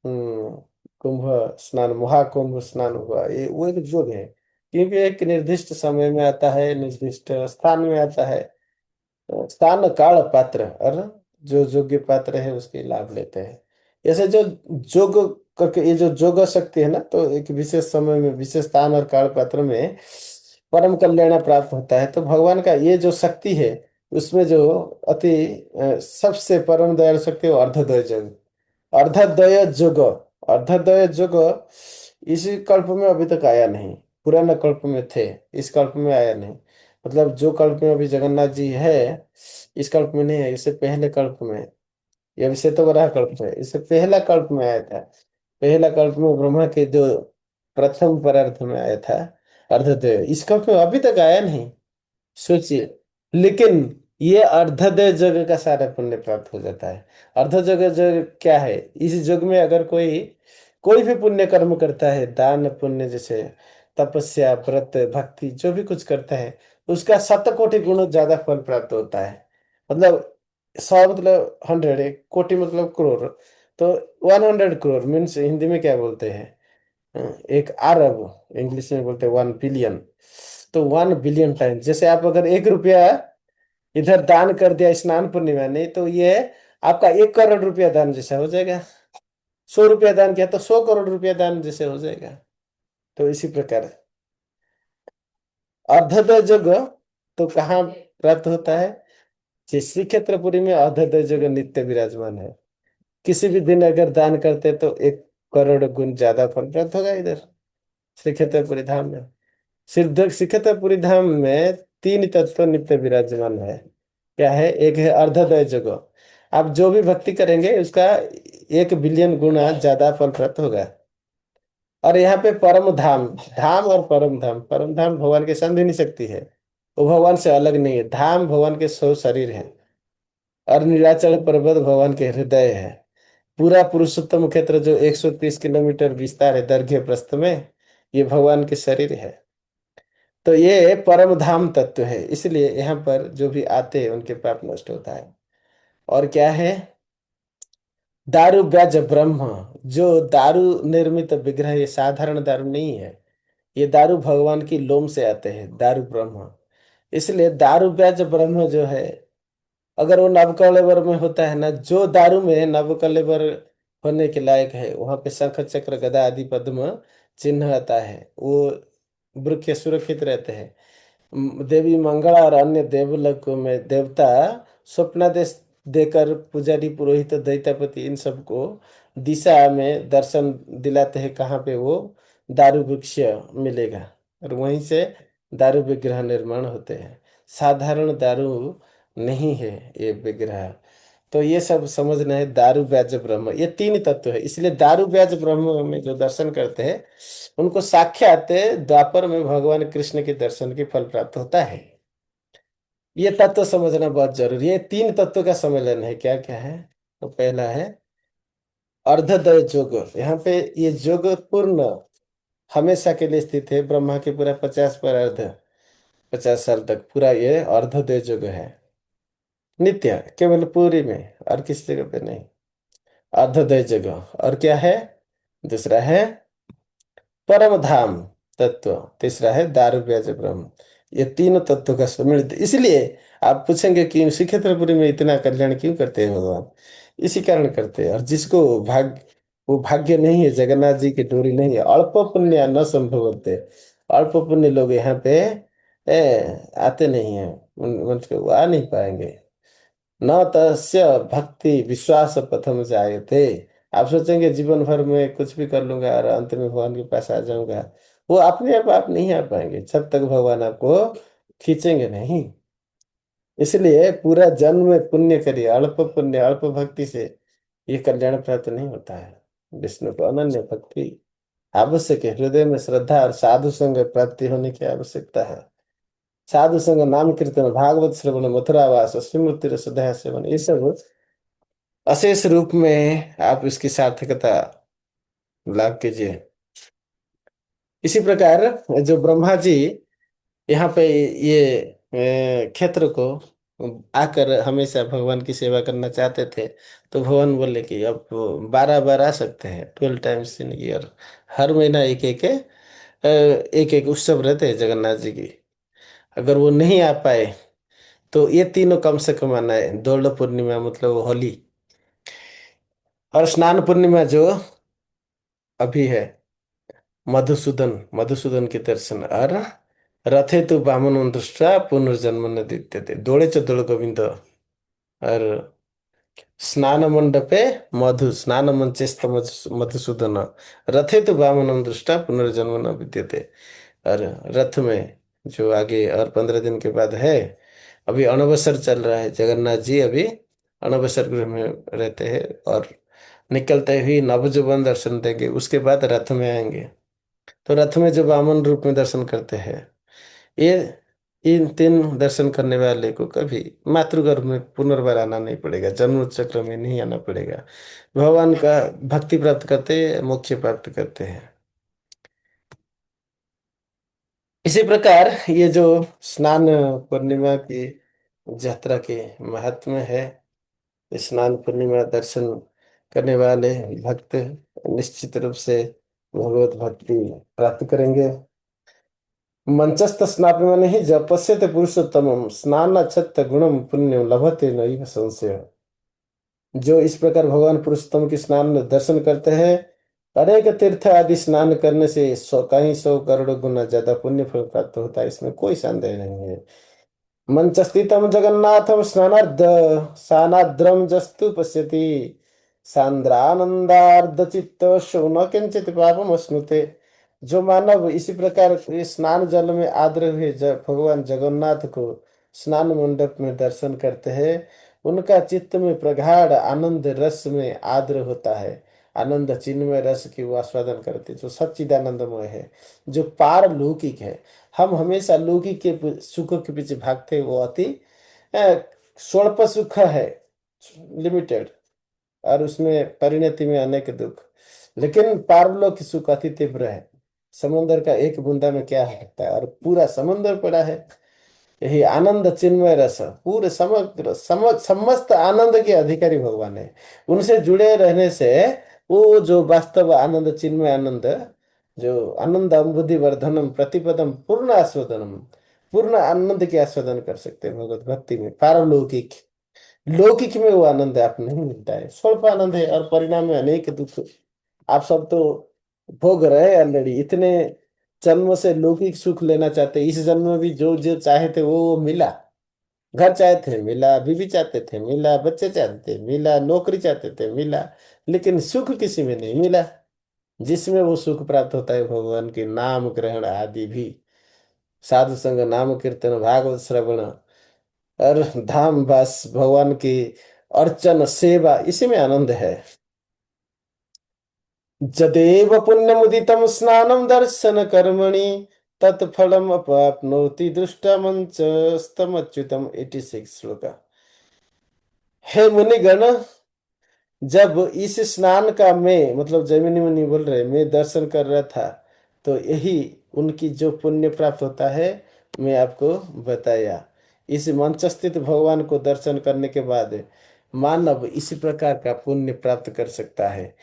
कुंभ स्नान, महाकुंभ स्नान हुआ, ये वो एक जोग है, क्योंकि एक निर्दिष्ट समय में आता है, निर्दिष्ट स्थान में आता है। स्थान काल पात्र और जो योग्य पात्र है उसके लाभ लेते हैं। ऐसे जो जोग करके, ये जो जोग शक्ति है ना, तो एक विशेष समय में विशेष स्थान और काल पात्र में परम कल्याण प्राप्त होता है। तो भगवान का ये जो शक्ति है, उसमें जो अति सबसे परम दयालु शक्ति है वो अर्धद्वय जोग, अर्धद्वय जोग, अर्धद्वय जोग इसी कल्प में अभी तक आया नहीं। पुराने कल्प में थे, इस कल्प में आया नहीं। मतलब जो कल्प में अभी जगन्नाथ जी है, इस कल्प में नहीं है, इससे पहले कल्प में, ये अभी तो बड़ा कल्प है, इससे पहला कल्प में आया था। पहला कल्प में ब्रह्मा के जो प्रथम परार्थ में आया था अर्धदेव, इस कल्प में अभी तक आया नहीं, सोचिए। लेकिन ये अर्धदेव जग का सारा पुण्य प्राप्त हो जाता है। अर्ध जग जग क्या है, इस युग में अगर कोई कोई भी पुण्य कर्म करता है, दान पुण्य जैसे तपस्या व्रत भक्ति जो भी कुछ करता है, उसका 7 कोटि गुण ज्यादा फल प्राप्त होता है। मतलब 100 मतलब 100, कोटि मतलब करोड़, तो 100 करोड़ मीन्स हिंदी में क्या बोलते हैं, एक अरब, इंग्लिश में बोलते हैं 1 बिलियन। तो 1 बिलियन टाइम, जैसे आप अगर 1 रुपया इधर दान कर दिया स्नान पूर्णिमा, नहीं तो ये आपका 1 करोड़ रुपया दान जैसा हो जाएगा। 100 रुपया दान किया तो 100 करोड़ रुपया दान जैसे हो जाएगा। तो इसी प्रकार अर्धोदय जग तो कहाँ प्राप्त होता है? श्री क्षेत्रपुरी में अर्धोदय जग नित्य विराजमान है। किसी भी दिन अगर दान करते तो 1 करोड़ गुण ज्यादा फल प्राप्त होगा इधर श्री क्षेत्रपुरी धाम में। सिद्ध श्री क्षेत्रपुरी धाम में तीन तत्व नित्य विराजमान है। क्या है? एक है अर्धोदय जग। आप जो भी भक्ति करेंगे उसका 1 बिलियन गुना ज्यादा फल प्राप्त होगा। और यहाँ पे परम धाम, धाम और परम धाम भगवान के संग नहीं सकती है। वो भगवान से अलग नहीं है। धाम भगवान के 100 शरीर है और नीलाचल पर्वत भगवान के हृदय है। पूरा पुरुषोत्तम क्षेत्र जो 130 किलोमीटर विस्तार है दैर्घ्य प्रस्थ में, ये भगवान के शरीर है। तो ये परम धाम तत्व है, इसलिए यहाँ पर जो भी आते हैं उनके पाप नष्ट होता है। और क्या है? दारू व्याज ब्रह्म। जो दारू निर्मित विग्रह, ये साधारण दारू नहीं है। ये दारू भगवान की लोम से आते हैं, दारू ब्रह्म। इसलिए दारू व्याज ब्रह्म जो है, अगर वो नवकलेवर में होता है ना, जो दारू में नवकलेवर होने के लायक है वहां पे शंख चक्र गदा आदि पद्म चिन्ह आता है, वो वृक्ष सुरक्षित रहते हैं। देवी मंगला और अन्य देवलोकों में देवता स्वप्नादेश देकर पुजारी पुरोहित दैत्यापति इन सबको दिशा में दर्शन दिलाते हैं कहाँ पे वो दारू वृक्ष मिलेगा, और वहीं से दारू विग्रह निर्माण होते हैं। साधारण दारू नहीं है ये विग्रह। तो ये सब समझना है। दारू व्याज ब्रह्म, ये तीन तत्व है। इसलिए दारू व्याज ब्रह्म में जो दर्शन करते हैं उनको साक्षात द्वापर में भगवान कृष्ण के दर्शन के फल प्राप्त होता है। ये तत्व समझना बहुत जरूरी है। तीन तत्व का सम्मेलन है। क्या क्या है? तो पहला है अर्धदय जोग। यहाँ पे ये जोग पूर्ण हमेशा के लिए स्थित है। ब्रह्मा के पूरा 50 पर अर्ध, 50 साल तक पूरा ये अर्धोदय जोग है। नित्य, केवल पूरी में और किसी जगह पे नहीं। अर्धोदय जगह। और क्या है? दूसरा है परम धाम तत्व। तीसरा है दारू व्याज ब्रह्म। ये तीनों तत्व का सम्मिलित, इसलिए आप पूछेंगे कि श्री क्षेत्रपुरी में इतना कल्याण क्यों करते हैं भगवान? इसी कारण करते हैं। और जिसको भाग्य, वो भाग्य नहीं है, जगन्नाथ जी की डोरी नहीं है, अल्प पुण्य न संभव होते, अल्प पुण्य लोग यहाँ पे आते नहीं है, मतलब वो आ नहीं पाएंगे। न तस्य भक्ति विश्वास प्रथम जायते। आप सोचेंगे जीवन भर में कुछ भी कर लूंगा और अंत में भगवान के पास आ जाऊंगा, वो अपने आप नहीं आ पाएंगे जब तक भगवान आपको खींचेंगे नहीं। इसलिए पूरा जन्म में पुण्य करिए, अल्प पुण्य अल्प भक्ति से ये कल्याण प्राप्त नहीं होता है। विष्णु को अनन्य भक्ति आवश्यक है। हृदय में श्रद्धा और साधु संग प्राप्ति होने की आवश्यकता है। साधु संग, नाम कीर्तन, भागवत श्रवण, मथुरावास, स्मृति रसोदया सेवन, ये सब अशेष रूप में आप इसकी सार्थकता लाभ कीजिए। इसी प्रकार जो ब्रह्मा जी यहाँ पे ये क्षेत्र को आकर हमेशा भगवान की सेवा करना चाहते थे, तो भगवान बोले कि अब 12 बार आ सकते हैं, 12 टाइम्स इन ईयर। हर महीना एक एक उत्सव रहते हैं जगन्नाथ जी की। अगर वो नहीं आ पाए तो ये तीनों कम से कम आना है। दोल पूर्णिमा मतलब होली, और स्नान पूर्णिमा जो अभी है, मधुसूदन, मधुसूदन के दर्शन, और रथे तु वामन दृष्टा पुनर्जन्म न दित्यते, दोड़े च दोड़ गोविंद। और स्नान मंडपे मधु, स्नान मंचेस्त मधुसूदन, रथे तु वामन दृष्टा पुनर्जन्म न विद्यते। और रथ में जो आगे और 15 दिन के बाद है, अभी अणवसर चल रहा है। जगन्नाथ जी अभी अणवसर गृह में रहते हैं और निकलते ही नवजुबन दर्शन देंगे, उसके बाद रथ में आएंगे। तो रथ में जो वामन रूप में दर्शन करते हैं, ये इन तीन दर्शन करने वाले को कभी मातृगर्भ में पुनर्बार आना नहीं पड़ेगा, जन्म चक्र में नहीं आना पड़ेगा। भगवान का भक्ति प्राप्त करते, मोक्ष प्राप्त करते हैं। इसी प्रकार ये जो स्नान पूर्णिमा की यात्रा के महात्म्य है, स्नान पूर्णिमा दर्शन करने वाले भक्त निश्चित रूप से भगवत भक्ति प्राप्त करेंगे। मंचस्थ स्नान ही जपस्यते पुरुषोत्तमम स्नान छत्त गुणम पुण्यम लभते नैव संशय। जो इस प्रकार भगवान पुरुषोत्तम के स्नान में दर्शन करते हैं, अनेक तीर्थ आदि स्नान करने से कहीं 100 करोड़ गुना ज्यादा पुण्य फल प्राप्त होता है, इसमें कोई संदेह नहीं है। मंचस्थितम जगन्नाथम स्नानार्ध सानाद्रम जस्तु पश्यति सांद्रानंदार्ध चित्त शौन किंचित पापम अश्नुते। जो मानव इसी प्रकार इस स्नान जल में आर्द्र हुए भगवान जगन्नाथ को स्नान मंडप में दर्शन करते हैं, उनका चित्त में प्रगाढ़ आनंद रस में आर्द्र होता है। आनंद चिन्मय रस की वो आस्वादन करते जो सच्चिदानंदमय है, जो पारलौकिक है। हम हमेशा लौकिक के सुख के पीछे भागते हैं, वो अति स्वल्प सुख है, लिमिटेड, और उसमें परिणति में अनेक दुख। लेकिन पारलौकिक सुख अति तीव्र है। समुद्र का एक बूंदा में क्या होता है, और पूरा समुद्र पड़ा है। यही आनंद चिन्मय रस, पूरे समग्र समस्त आनंद के अधिकारी भगवान है। उनसे जुड़े रहने से वो जो वास्तव आनंद चिन्मय आनंद, जो आनंद बुद्धि वर्धनम प्रतिपदम पूर्ण आस्वादनम, पूर्ण आनंद के आस्वादन कर सकते हैं भगवत भक्ति में। पारलौकिक, लौकिक में वो आनंद आप नहीं मिलता है, स्वल्प आनंद है, और परिणाम में अनेक दुख। आप सब तो भोग रहे ऑलरेडी इतने जन्मों से लौकिक सुख लेना चाहते, इस जन्म में भी जो जो चाहे थे वो मिला। घर चाहते थे मिला, बीवी चाहते थे मिला, बच्चे चाहते थे मिला, नौकरी चाहते थे मिला, लेकिन सुख किसी में नहीं मिला। जिसमें वो सुख प्राप्त होता है भगवान के नाम ग्रहण आदि भी, साधु संग नाम कीर्तन भागवत श्रवण, और धाम बस भगवान की अर्चन सेवा, इसी में आनंद है। जदेव पुण्यमुदितम स्नानम दर्शन कर्मणि तत्फलम अपाप्नोति दृष्टमंच स्तमच्युतम 86 श्लोक। हे मुनिगण, जब इस स्नान का मैं मतलब जैमिनी मुनि बोल रहे, मैं दर्शन कर रहा था, तो यही उनकी जो पुण्य प्राप्त होता है मैं आपको बताया। इस मंच स्थित भगवान को दर्शन करने के बाद मानव इसी प्रकार का पुण्य प्राप्त कर सकता है।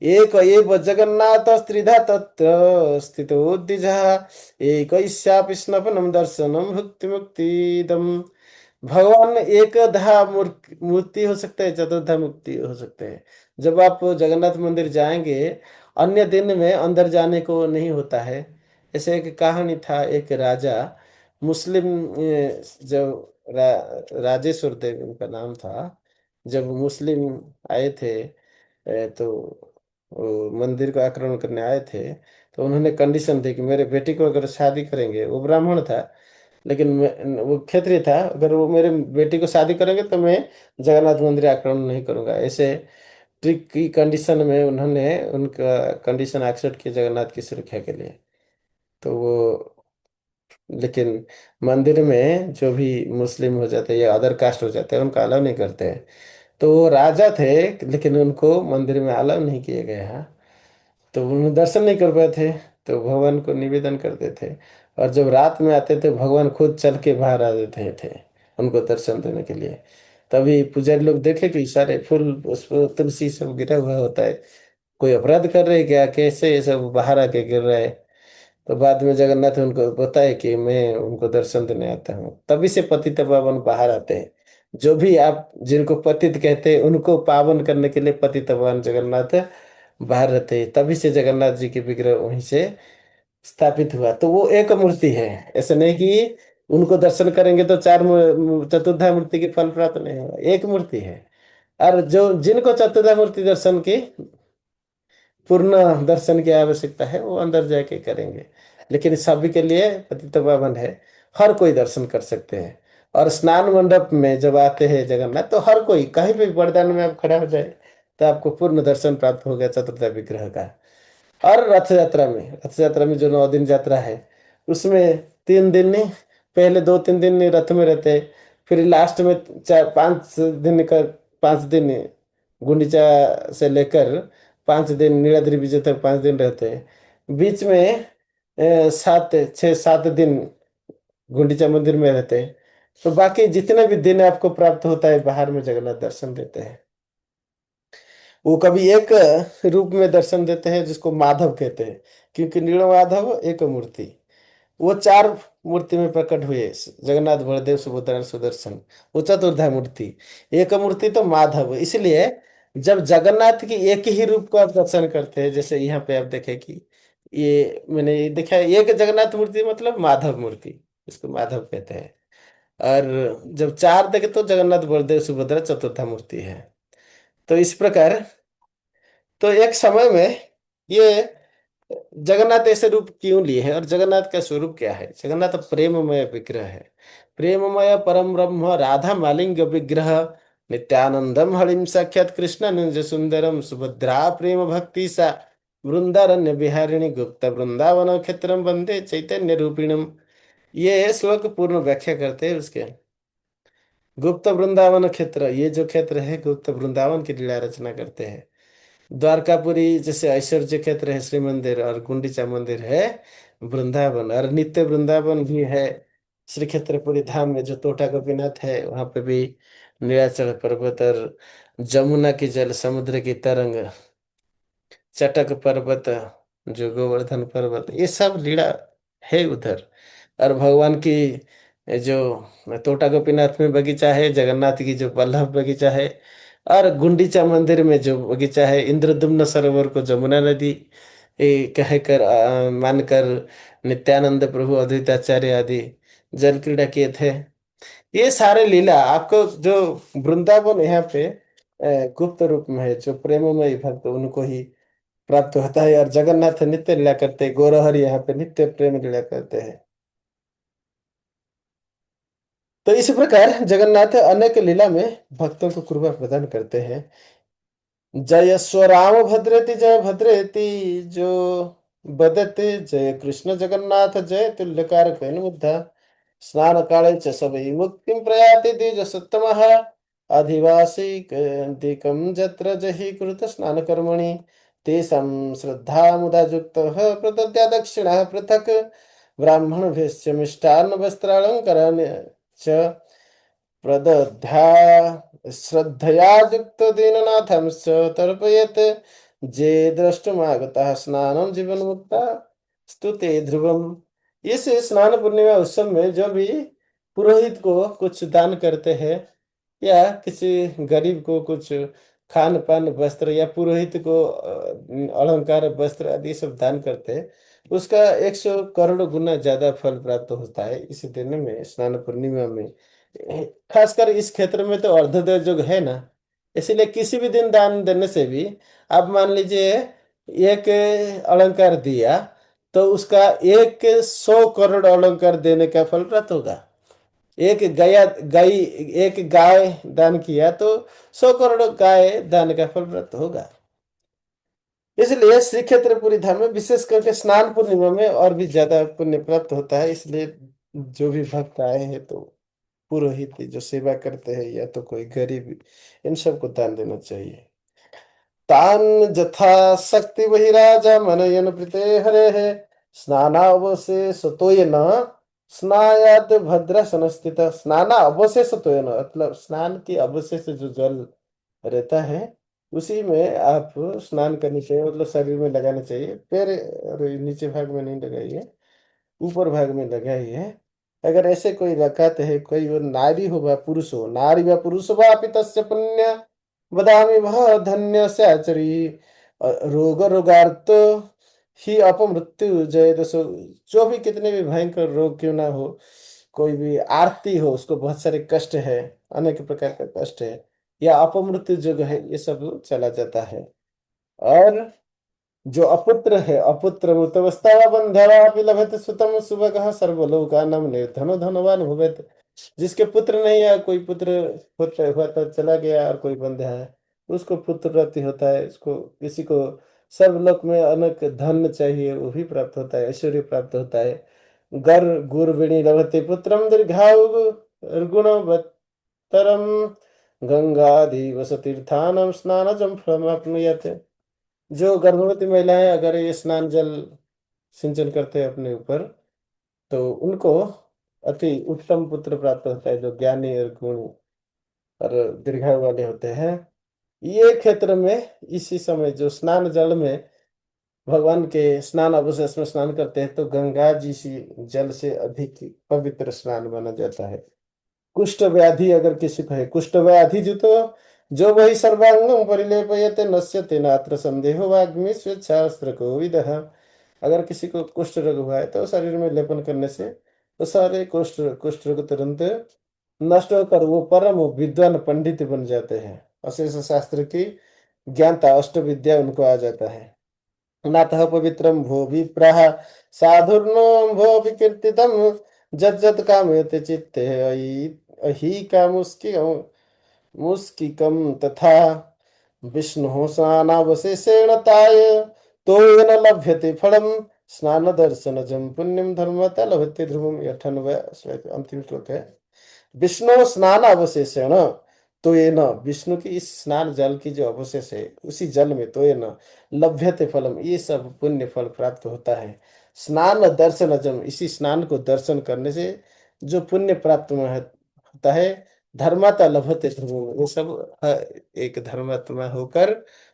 एक एव जगन्नाथ त्रिधा तत्र स्थितो द्विजः एकैस्यापि स्नपनम दर्शनम भुक्ति मुक्तिदम। भगवान एकधा मूर्ति हो सकते हैं, चतुर्धा मुक्ति हो सकते हैं। जब आप जगन्नाथ मंदिर जाएंगे, अन्य दिन में अंदर जाने को नहीं होता है। ऐसे एक कहानी था, एक राजा मुस्लिम जब राजेश्वर देव उनका नाम था, जब मुस्लिम आए थे तो वो मंदिर को आक्रमण करने आए थे, तो उन्होंने कंडीशन दी कि मेरे बेटी को अगर शादी करेंगे, वो ब्राह्मण था लेकिन वो क्षत्रिय था, अगर वो मेरे बेटी को शादी करेंगे तो मैं जगन्नाथ मंदिर आक्रमण नहीं करूंगा। ऐसे ट्रिक की कंडीशन में उन्होंने उनका कंडीशन एक्सेप्ट किया जगन्नाथ की सुरक्षा के लिए। तो वो, लेकिन मंदिर में जो भी मुस्लिम हो जाते हैं या अदर कास्ट हो जाते हैं उनका अलाउ नहीं करते हैं। तो वो राजा थे, लेकिन उनको मंदिर में अलाउ नहीं किया गया, तो उन्हें दर्शन नहीं कर पाए थे। तो भगवान को निवेदन करते थे, और जब रात में आते थे भगवान खुद चल के बाहर आ जाते थे उनको दर्शन देने के लिए। तभी पुजारी लोग देखे कि सारे फूल उस पर तुलसी सब गिरा हुआ होता है, कोई अपराध कर रहे हैं क्या, कैसे ये सब बाहर आके गिर रहा है। तो बाद में जगन्नाथ उनको बताए कि मैं उनको दर्शन देने आता हूँ, तभी से पतित पावन बाहर आते हैं। जो भी आप जिनको पतित कहते हैं उनको पावन करने के लिए पतित पावन जगन्नाथ बाहर रहते हैं, तभी से जगन्नाथ जी के विग्रह वहीं से स्थापित हुआ। तो वो एक मूर्ति है, ऐसे नहीं कि उनको दर्शन करेंगे तो चतुर्धा मूर्ति के फल प्राप्त नहीं होगा, एक मूर्ति है। और जो जिनको चतुर्धा मूर्ति दर्शन की पूर्ण दर्शन की आवश्यकता है वो अंदर जाके करेंगे, लेकिन सभी के लिए पतित पावन है, हर कोई दर्शन कर सकते हैं। और स्नान मंडप में जब आते हैं जगन्नाथ, तो हर कोई कहीं भी वरदान में आप खड़ा हो जाए तो आपको पूर्ण दर्शन प्राप्त हो गया चतुर्था विग्रह का। और रथ यात्रा में जो 9 दिन यात्रा है, उसमें 3 दिन नहीं, पहले 2-3 दिन नहीं रथ में रहते, फिर लास्ट में 4-5 दिन का, 5 दिन गुंडीचा से लेकर 5 दिन नीलाद्रि विजय तक 5 दिन रहते हैं। बीच में 7-6-7 दिन गुंडीचा मंदिर में रहते हैं। तो बाकी जितने भी दिन आपको प्राप्त होता है बाहर में जगन्नाथ दर्शन देते हैं। वो कभी एक रूप में दर्शन देते हैं जिसको माधव कहते हैं, क्योंकि नील माधव एक मूर्ति। वो चार मूर्ति में प्रकट हुए, जगन्नाथ बलदेव सुभद्रा और सुदर्शन, वो चतुर्धा मूर्ति। एक मूर्ति तो माधव, इसलिए जब जगन्नाथ की एक ही रूप को आप दर्शन करते हैं, जैसे यहाँ पे आप देखें कि ये मैंने ये देखा है, एक जगन्नाथ मूर्ति मतलब माधव मूर्ति, इसको माधव कहते हैं। और जब चार देखे तो जगन्नाथ बलदेव सुभद्रा चतुर्था मूर्ति है। तो इस प्रकार, तो एक समय में ये जगन्नाथ ऐसे रूप क्यों लिए हैं और जगन्नाथ का स्वरूप क्या है? जगन्नाथ प्रेममय विग्रह है, प्रेममय परम ब्रह्म राधा मालिंग विग्रह, नित्यानंदम हरिम साक्षात कृष्ण निज सुंदरम सुभद्रा प्रेम भक्ति सा वृंदारण्य विहारिणी गुप्त वृंदावन क्षेत्रम वंदे चैतन्य रूपिणम। ये श्लोक पूर्ण व्याख्या करते हैं उसके। गुप्त वृंदावन क्षेत्र, ये जो क्षेत्र है गुप्त वृंदावन की लीला रचना करते हैं। द्वारकापुरी जैसे ऐश्वर्य क्षेत्र है श्री मंदिर, और गुंडीचा मंदिर है वृंदावन, और नित्य वृंदावन भी है श्री क्षेत्रपुरी धाम में, जो टोटा गोपीनाथ है वहां पे भी नीलाचल पर्वत और जमुना की जल, समुद्र की तरंग, चटक पर्वत, जो गोवर्धन पर्वत, ये सब लीला है उधर। और भगवान की जो टोटा गोपीनाथ में बगीचा है, जगन्नाथ की जो वल्लभ बगीचा है, और गुंडीचा मंदिर में जो बगीचा है, इंद्रद्युम्न सरोवर को जमुना नदी कहकर मानकर नित्यानंद प्रभु अद्वैताचार्य आदि जल क्रीड़ा किए थे। ये सारे लीला आपको जो वृंदावन यहाँ पे गुप्त रूप में है, जो प्रेममय भक्त उनको ही प्राप्त होता है, और जगन्नाथ नित्य लीला करते हैं, गौरहर यहाँ पे नित्य प्रेम लीला करते हैं। तो इसी प्रकार जगन्नाथ अनेक लीला में भक्तों को कृपा प्रदान करते हैं। जय राम भद्रेति जय भद्रेति जो बदते, जय कृष्ण जगन्नाथ जय तुल्यकारक मुग्धा, स्नान काले च सबई मुक्तिं प्रयाति द्विज सत्तमः, अधिवासी दिकं जत्र जहि कृत स्नान कर्मणि, तेषां श्रद्धा मुदा युक्तः प्रदद्या दक्षिणः पृथक्, ब्राह्मणभ्यश्च मिष्टान्न वस्त्रालङ्कराणि च प्रदध्या श्रद्धया युक्त दीननाथं स तर्पयेत्, जे द्रष्टुमागताः स्नानं जीवन्मुक्ता स्तुते ध्रुवम्। इस स्नान पूर्णिमा उत्सव में जो भी पुरोहित को कुछ दान करते हैं, या किसी गरीब को कुछ खान पान वस्त्र, या पुरोहित को अलंकार वस्त्र आदि सब दान करते हैं, उसका 100 करोड़ गुना ज्यादा फल प्राप्त होता है इस दिन में, स्नान पूर्णिमा में। खासकर इस क्षेत्र में तो अर्धोदय युग है ना, इसलिए किसी भी दिन दान देने से भी, आप मान लीजिए एक अलंकार दिया, तो उसका 100 करोड़ अलंकार देने का फल प्राप्त होगा। एक गाय, एक गाय दान किया तो 100 करोड़ गाय दान का फल प्राप्त होगा। इसलिए श्री क्षेत्रपुरी धाम में विशेष करके स्नान पूर्णिमा में और भी ज्यादा पुण्य प्राप्त होता है। इसलिए जो भी भक्त आए हैं, तो पुरोहित जो सेवा करते हैं या तो कोई गरीब, इन सबको दान देना चाहिए। तान जथा शक्ति बहिराजा मनयन प्रीते हरे है, स्नानावशे सतोयन स्नायाद भद्रा संस्थित। स्नाना अवशेष तो ना, मतलब स्नान की अवशेष जो जल रहता है, उसी में आप स्नान करनी चाहिए, मतलब शरीर में लगाना चाहिए। पैर और नीचे भाग में नहीं लगाइए, ऊपर भाग में लगाइए। अगर ऐसे कोई रकात है, कोई वो नारी हो व पुरुष हो, नारी व पुरुष वापि तस्य पुण्य वदामि वह धन्य से आचरी, रोग रोगार्थ ही अपमृत्यु जय दसो। जो भी कितने भी भयंकर रोग क्यों ना हो, कोई भी आरती हो, उसको बहुत सारे कष्ट है, अनेक प्रकार का कष्ट है, या अपमृत्यु जो है, ये सब चला जाता है। और जो अपुत्र है, अपुत्र मुतवस्था बंधवापि लभते सुतम सुभगः सर्वलोकानां निर्धनो धनवान भवेत्। जिसके पुत्र नहीं है, कोई पुत्र होता हुआ तो चला गया, और कोई बंधा है, उसको पुत्र प्राप्ति होता है। इसको किसी को सर्वलोक में अनेक धन चाहिए, वो भी प्राप्त होता है, ऐश्वर्य प्राप्त होता है। गर गुरुविणी लभते पुत्रम दीर्घायु गुणवत्तरम, गंगाधि वसतीर्थानम स्नानजं फलमाप्नुयात्। जो गर्भवती महिलाएं अगर ये स्नान जल सिंचन करते हैं अपने ऊपर, तो उनको अति उत्तम पुत्र प्राप्त होता है, जो ज्ञानी और गुणी और दीर्घायु वाले होते हैं। ये क्षेत्र में इसी समय जो स्नान जल में भगवान के स्नान अवशेष में स्नान करते हैं तो गंगा जी सी जल से अधिक पवित्र स्नान माना जाता है। कुष्ठ व्याधि अगर किसी को है, कुष्ठ व्याधि जो वही सर्वांगम परिलेपयते नश्यते नात्र संदेहो वाग्मी स्वेच्छास्त्र कोविदः। अगर किसी को कुष्ठ रोग हुआ है तो शरीर में लेपन करने से तो सारे कुष्ठ कुष्ठ रोग तुरंत नष्ट होकर वो परम विद्वान पंडित बन जाते हैं। अशेष शास्त्र की ज्ञानता अष्ट विद्या उनको आ जाता है। नातः पवित्रम भो विप्रः साधुर्नो भो विकीर्तितम जज्जत कामयते चित्ते अहि कामुष्कि मुष्किकम तथा विष्णु स्नानावशेषेण ताय तो न लभ्यते फलम स्नान दर्शनजम पुण्यम धर्मता लभते ध्रुवम। यह 98वां अंतिम श्लोक है। विष्णु स्नान अवशेषण तो ये न, विष्णु की इस स्नान जल की जो अवशेष है उसी जल में तो ये न लभ्यते फलम, ये सब पुण्य फल प्राप्त होता है। स्नान दर्शनजम, इसी स्नान को दर्शन करने से जो पुण्य प्राप्त होता है। धर्माता लभते ध्रुवम, ये सब एक धर्मात्मा होकर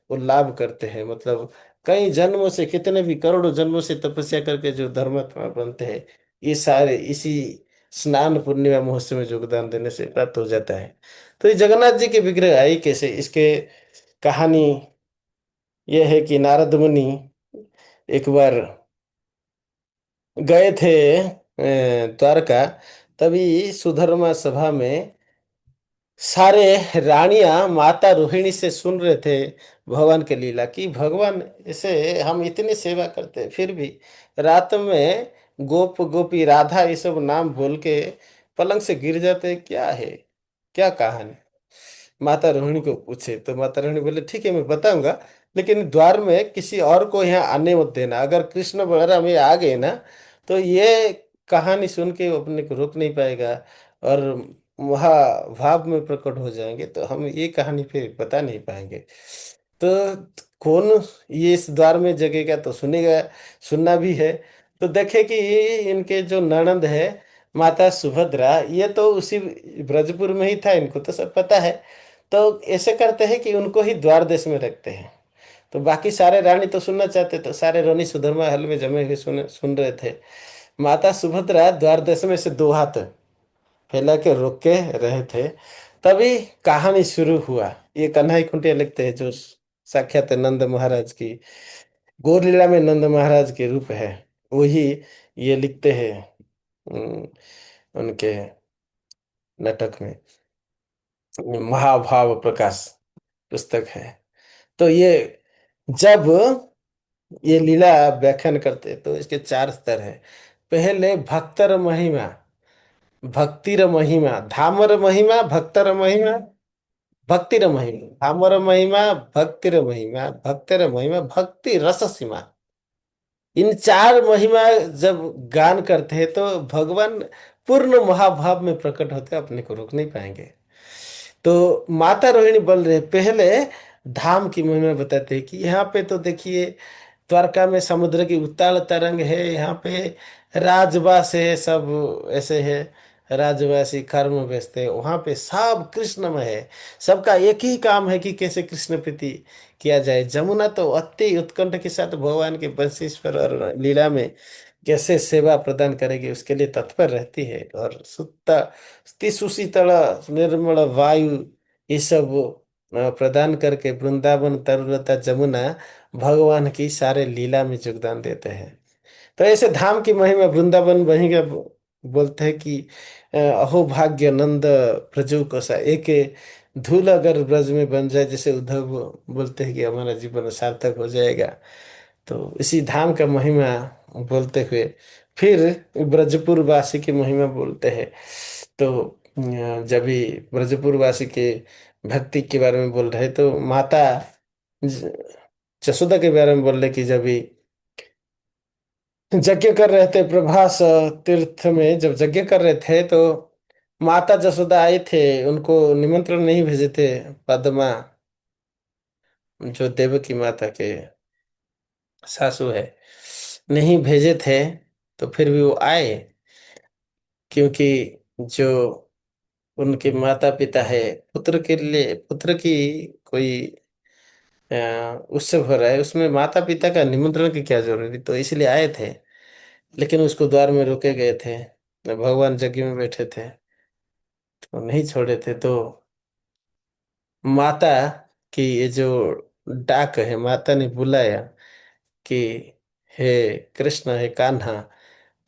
वो लाभ करते हैं। मतलब कई जन्मों से, कितने भी करोड़ों जन्मों से तपस्या करके जो धर्मात्मा बनते हैं, ये सारे इसी स्नान पूर्णिमा महोत्सव में योगदान देने से प्राप्त हो जाता है। तो ये जगन्नाथ जी के विग्रह आई कैसे, इसके कहानी यह है कि नारद मुनि एक बार गए थे द्वारका। तभी सुधर्मा सभा में सारे रानियां माता रोहिणी से सुन रहे थे भगवान के लीला की। भगवान ऐसे हम इतनी सेवा करते फिर भी रात में गोप गोपी राधा ये सब नाम बोल के पलंग से गिर जाते, क्या है, क्या कहानी। माता रोहिणी को पूछे तो माता रोहिणी बोले ठीक है मैं बताऊंगा, लेकिन द्वार में किसी और को यहाँ आने मत देना। अगर कृष्ण बलराम ये आ गए ना तो ये कहानी सुन के वो अपने को रोक नहीं पाएगा और वहा भाव में प्रकट हो जाएंगे, तो हम ये कहानी फिर बता नहीं पाएंगे। तो कौन ये इस द्वार में जगेगा तो सुनेगा, सुनना भी है। तो देखे कि इनके जो ननंद है माता सुभद्रा, ये तो उसी ब्रजपुर में ही था, इनको तो सब पता है। तो ऐसे करते हैं कि उनको ही द्वार देश में रखते हैं। तो बाकी सारे रानी तो सुनना चाहते, तो सारे रानी सुधर्मा हल में जमे हुए सुन सुन रहे थे। माता सुभद्रा द्वार देश में से दो हाथ फैला के रोक के रहे थे। तभी कहानी शुरू हुआ। ये कन्हई कुंटिया लिखते हैं, जो साक्षात नंद महाराज की गौर लीला में नंद महाराज के रूप है, वही ये लिखते हैं उनके नाटक में। महाभाव प्रकाश पुस्तक है। तो ये जब ये लीला व्याख्यान करते तो इसके चार स्तर है। पहले भक्तर महिमा, भक्तिर महिमा, धामर महिमा, भक्तर महिमा, भक्तिर महिमा, धामर महिमा, भक्तिर महिमा, भक्तिर महिमा, भक्ति रस सीमा। इन चार महिमा जब गान करते हैं तो भगवान पूर्ण महाभाव में प्रकट होते हैं, अपने को रोक नहीं पाएंगे। तो माता रोहिणी बोल रहे पहले धाम की महिमा बताते हैं कि यहाँ पे तो देखिए द्वारका में समुद्र की उताल तरंग है, यहाँ पे राजवास है, सब ऐसे है, राजवासी कर्म व्यस्त है, वहाँ पे सब कृष्णमय है। सबका एक ही काम है कि कैसे कृष्ण प्रीति किया जाए। जमुना तो अति उत्कंठ के साथ भगवान के बंशीश्वर और लीला में कैसे सेवा प्रदान करेगी उसके लिए तत्पर रहती है। और सुत्ता सुशीतल निर्मल वायु ये सब प्रदान करके वृंदावन तरुलता जमुना भगवान की सारे लीला में योगदान देते हैं। तो ऐसे धाम की महिमा वृंदावन वहीं का बोलते हैं कि अहो भाग्य नंद ब्रजो को सा एक धूल अगर ब्रज में बन जाए, जैसे उद्धव बोलते हैं कि हमारा जीवन सार्थक हो जाएगा। तो इसी धाम का महिमा बोलते हुए फिर ब्रजपुर वासी की महिमा बोलते हैं। तो जब भी ब्रजपुर वासी के भक्ति के बारे में बोल रहे तो माता ज- जसोदा के बारे में बोल रहे कि जब भी यज्ञ कर रहे थे प्रभास तीर्थ में, जब यज्ञ कर रहे थे तो माता जसोदा आए थे, उनको निमंत्रण नहीं भेजे थे। पद्मा जो देवकी माता के सासू है, नहीं भेजे थे, तो फिर भी वो आए। क्योंकि जो उनके माता पिता है पुत्र के लिए, पुत्र की कोई उत्सव हो रहा है, उसमें माता पिता का निमंत्रण की क्या जरूरी, तो इसलिए आए थे। लेकिन उसको द्वार में रोके गए थे, भगवान यज्ञ में बैठे थे तो नहीं छोड़े थे। तो माता की ये जो डाक है, माता ने बुलाया कि हे कृष्ण, हे कान्हा,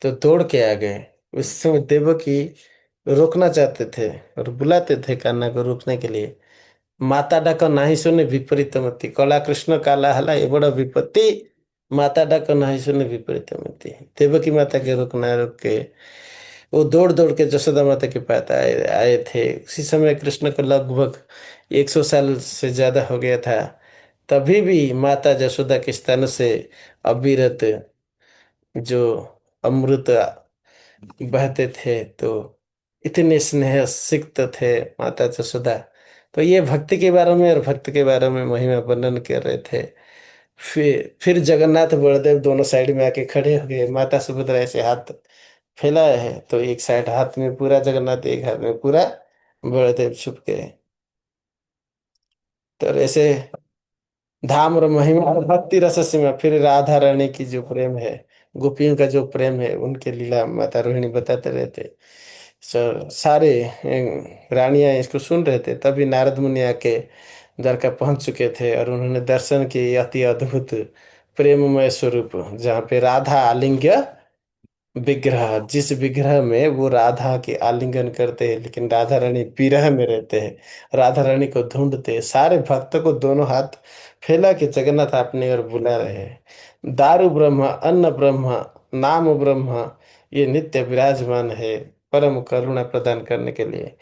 तो दौड़ के आ गए। उस समय देवकी रोकना चाहते थे और बुलाते थे कान्हा को रोकने के लिए। माता डाक नाही सुने विपरीत मति, कला कृष्ण काला हला ये बड़ा विपत्ति, माता डाक नाही सुने विपरीत मति। देवकी माता के रोकना, रोक के वो दौड़ दौड़ के जशोदा माता के पास आए थे। उसी समय कृष्ण को लगभग 100 साल से ज्यादा हो गया था। तभी भी माता जशोदा के स्तन से अविरत जो अमृत बहते थे। तो इतने स्नेह सिक्त थे माता जसोदा। तो ये भक्ति के बारे में और भक्त के बारे में महिमा वर्णन कर रहे थे। फिर जगन्नाथ बलदेव दोनों साइड में आके खड़े हो गए। माता सुभद्रा ऐसे हाथ फैलाए है, तो एक साइड हाथ में पूरा जगन्नाथ, एक हाथ में पूरा बलदेव छुप गए। तो ऐसे धाम और महिमा और भक्ति रस सीमा, फिर राधा रानी की जो प्रेम है, गोपियों का जो प्रेम है, उनके लीला माता रोहिणी बताते रहते। सारे रानियां इसको सुन रहे थे। तभी नारद मुनि आके द्वारका पहुंच चुके थे और उन्होंने दर्शन किए अति अद्भुत प्रेममय स्वरूप, जहाँ पे राधा आलिंग्य विग्रह, जिस विग्रह में वो राधा के आलिंगन करते हैं, लेकिन राधा रानी विरह में रहते हैं, राधा रानी को ढूंढते हैं। सारे भक्तों को दोनों हाथ फैला के जगन्नाथ अपने ओर बुला रहे हैं। दारु ब्रह्म, अन्न ब्रह्म, नाम ब्रह्म, ये नित्य विराजमान है परम करुणा प्रदान करने के लिए।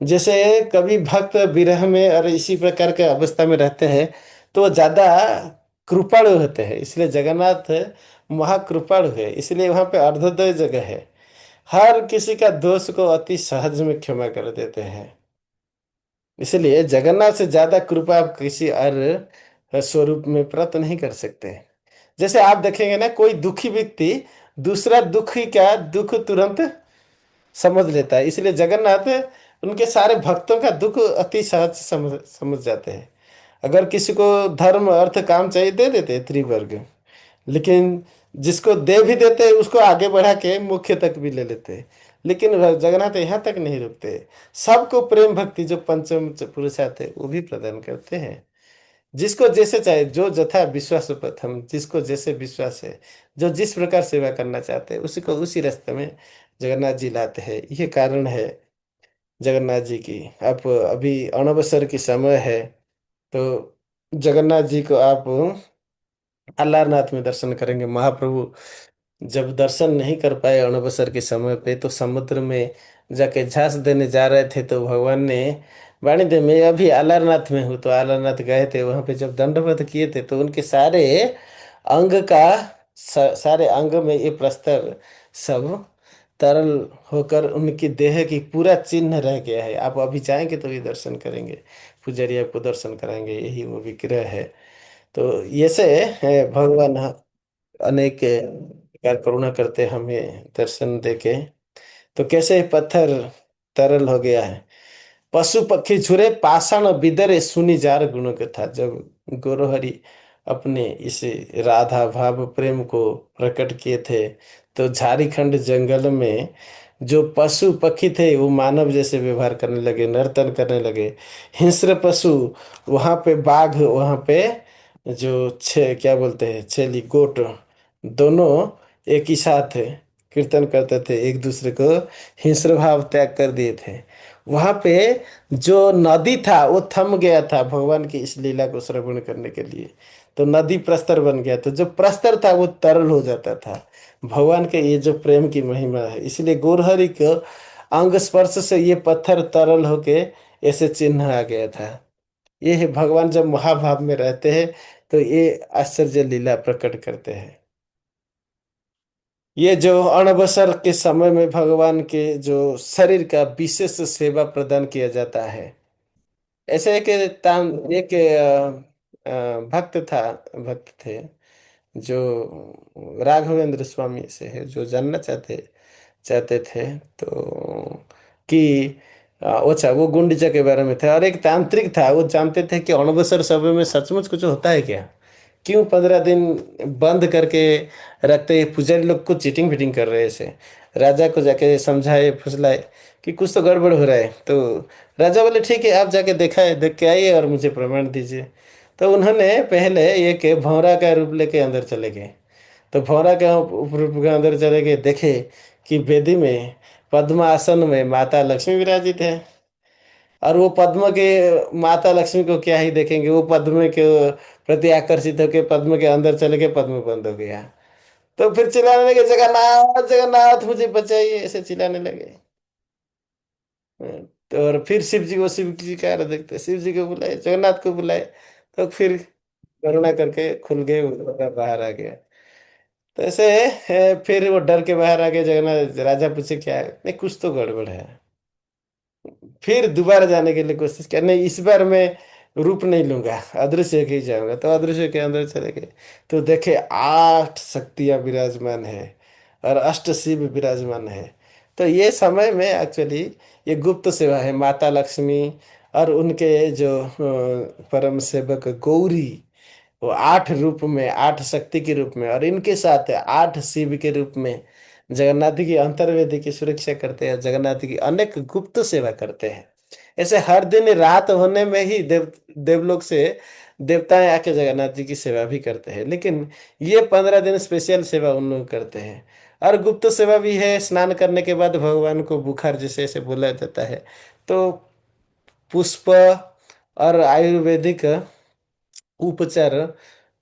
जैसे कभी भक्त विरह में और इसी प्रकार के अवस्था में रहते हैं, तो वो ज्यादा कृपाणु होते हैं। इसलिए जगन्नाथ महाकृपाणु है, इसलिए वहां पे अर्धोदय जगह है। हर किसी का दोष को अति सहज में क्षमा कर देते हैं। इसलिए जगन्नाथ से ज्यादा कृपा आप किसी और स्वरूप में प्राप्त नहीं कर सकते। जैसे आप देखेंगे ना, कोई दुखी व्यक्ति दूसरा दुखी का दुख तुरंत समझ लेता है। इसलिए जगन्नाथ उनके सारे भक्तों का दुख अति सहज से समझ जाते हैं। अगर किसी को धर्म अर्थ काम चाहिए दे देते हैं त्रिवर्ग, लेकिन जिसको दे भी देते हैं उसको आगे बढ़ा के मुख्य तक भी ले लेते हैं। लेकिन जगन्नाथ यहाँ तक नहीं रुकते, सबको प्रेम भक्ति जो पंचम पुरुषार्थ है वो भी प्रदान करते हैं। जिसको जैसे चाहे, जो जथा विश्वास प्रथम, जिसको जैसे विश्वास है, जो जिस प्रकार सेवा करना चाहते हैं उसी को उसी रास्ते में जगन्नाथ जी लाते हैं। ये कारण है जगन्नाथ जी की। आप अभी अणवसर की समय है, तो जगन्नाथ जी को आप अलारनाथ में दर्शन करेंगे। महाप्रभु जब दर्शन नहीं कर पाए अणवसर के समय पे, तो समुद्र में जाके झांस देने जा रहे थे, तो भगवान ने वाणी दे, मैं अभी अलारनाथ में हूँ। तो अलारनाथ गए थे, वहां पे जब दंडवत किए थे तो उनके सारे अंग का सारे अंग में ये प्रस्तर सब तरल होकर उनकी देह की पूरा चिन्ह रह गया है। आप अभी जाएंगे तो ये दर्शन करेंगे, पुजारी आपको दर्शन कराएंगे, यही वो विग्रह है। तो ये से भगवान अनेक प्रकार करुणा करते हमें दर्शन देके। तो कैसे पत्थर तरल हो गया है, पशु पक्षी छुरे पाषाण बिदरे सुनी जार गुण कथा। जब गोरोहरि अपने इस राधा भाव प्रेम को प्रकट किए थे, तो झारीखंड जंगल में जो पशु पक्षी थे वो मानव जैसे व्यवहार करने लगे, नर्तन करने लगे। हिंस्र पशु, वहां पे बाघ, वहां पे जो क्या बोलते हैं, छेली गोट, दोनों एक ही साथ कीर्तन करते थे, एक दूसरे को हिंस्र भाव त्याग कर दिए थे। वहां पे जो नदी था वो थम गया था भगवान की इस लीला को श्रवण करने के लिए। तो नदी प्रस्तर बन गया, तो जो प्रस्तर था वो तरल हो जाता था। भगवान के ये जो प्रेम की महिमा है, इसलिए गोरहरि को अंग स्पर्श से ये पत्थर तरल होके ऐसे चिन्ह आ गया था। ये है भगवान जब महाभाव में रहते हैं, तो ये आश्चर्य लीला प्रकट करते हैं। ये जो अणवसर के समय में भगवान के जो शरीर का विशेष सेवा प्रदान किया जाता है। ऐसे एक भक्त था, भक्त थे जो राघवेंद्र स्वामी से है, जो जानना चाहते चाहते थे, तो कि अच्छा, वो गुंडीचा के बारे में था, और एक तांत्रिक था, वो जानते थे कि अणुबसर सभा में सचमुच कुछ होता है क्या। क्यों 15 दिन बंद करके रखते, ये पुजारी लोग को चीटिंग फिटिंग कर रहे थे। राजा को जाके समझाए फुसलाए कि कुछ तो गड़बड़ हो रहा है। तो राजा बोले ठीक है, आप जाके देखा देख के आइए और मुझे प्रमाण दीजिए। तो उन्होंने पहले एक भौरा का रूप लेके अंदर चले गए। तो भौरा के रूप के अंदर चले गए, देखे कि वेदी में पद्मासन में माता लक्ष्मी विराजित है। और वो पद्म के, माता लक्ष्मी को क्या ही देखेंगे, वो पद्म के प्रति आकर्षित होकर पद्म के अंदर चले गए, पद्म बंद हो गया। तो फिर चिल्लाने लगे, जगन्नाथ जगन्नाथ मुझे बचाइए, ऐसे चिल्लाने लगे। तो और फिर शिव जी को, शिव जी का देखते, शिव जी को बुलाए, जगन्नाथ को बुलाए। तो फिर करुणा करके खुल गए, वो बाहर आ गया। तो ऐसे फिर वो डर के बाहर आ गए। जगन्नाथ राजा पूछे क्या है, नहीं कुछ तो गड़बड़ है। फिर दोबारा जाने के लिए कोशिश किया, नहीं इस बार मैं रूप नहीं लूंगा, अदृश्य के ही जाऊंगा। तो अदृश्य के अंदर चले गए। तो देखे 8 शक्तियां विराजमान है और अष्ट शिव विराजमान है। तो ये समय में एक्चुअली ये गुप्त सेवा है, माता लक्ष्मी और उनके जो परम सेवक गौरी, वो 8 रूप में, 8 शक्ति के रूप में, और इनके साथ 8 शिव के रूप में जगन्नाथ जी की अंतर्वेदी की सुरक्षा करते हैं, जगन्नाथ जी की अनेक गुप्त सेवा करते हैं। ऐसे हर दिन रात होने में ही देवलोक से देवताएं आके जगन्नाथ जी की सेवा भी करते हैं। लेकिन ये 15 दिन स्पेशल सेवा उन लोग करते हैं। और गुप्त सेवा भी है, स्नान करने के बाद भगवान को बुखार जैसे ऐसे बोला जाता है। तो पुष्प और आयुर्वेदिक उपचार,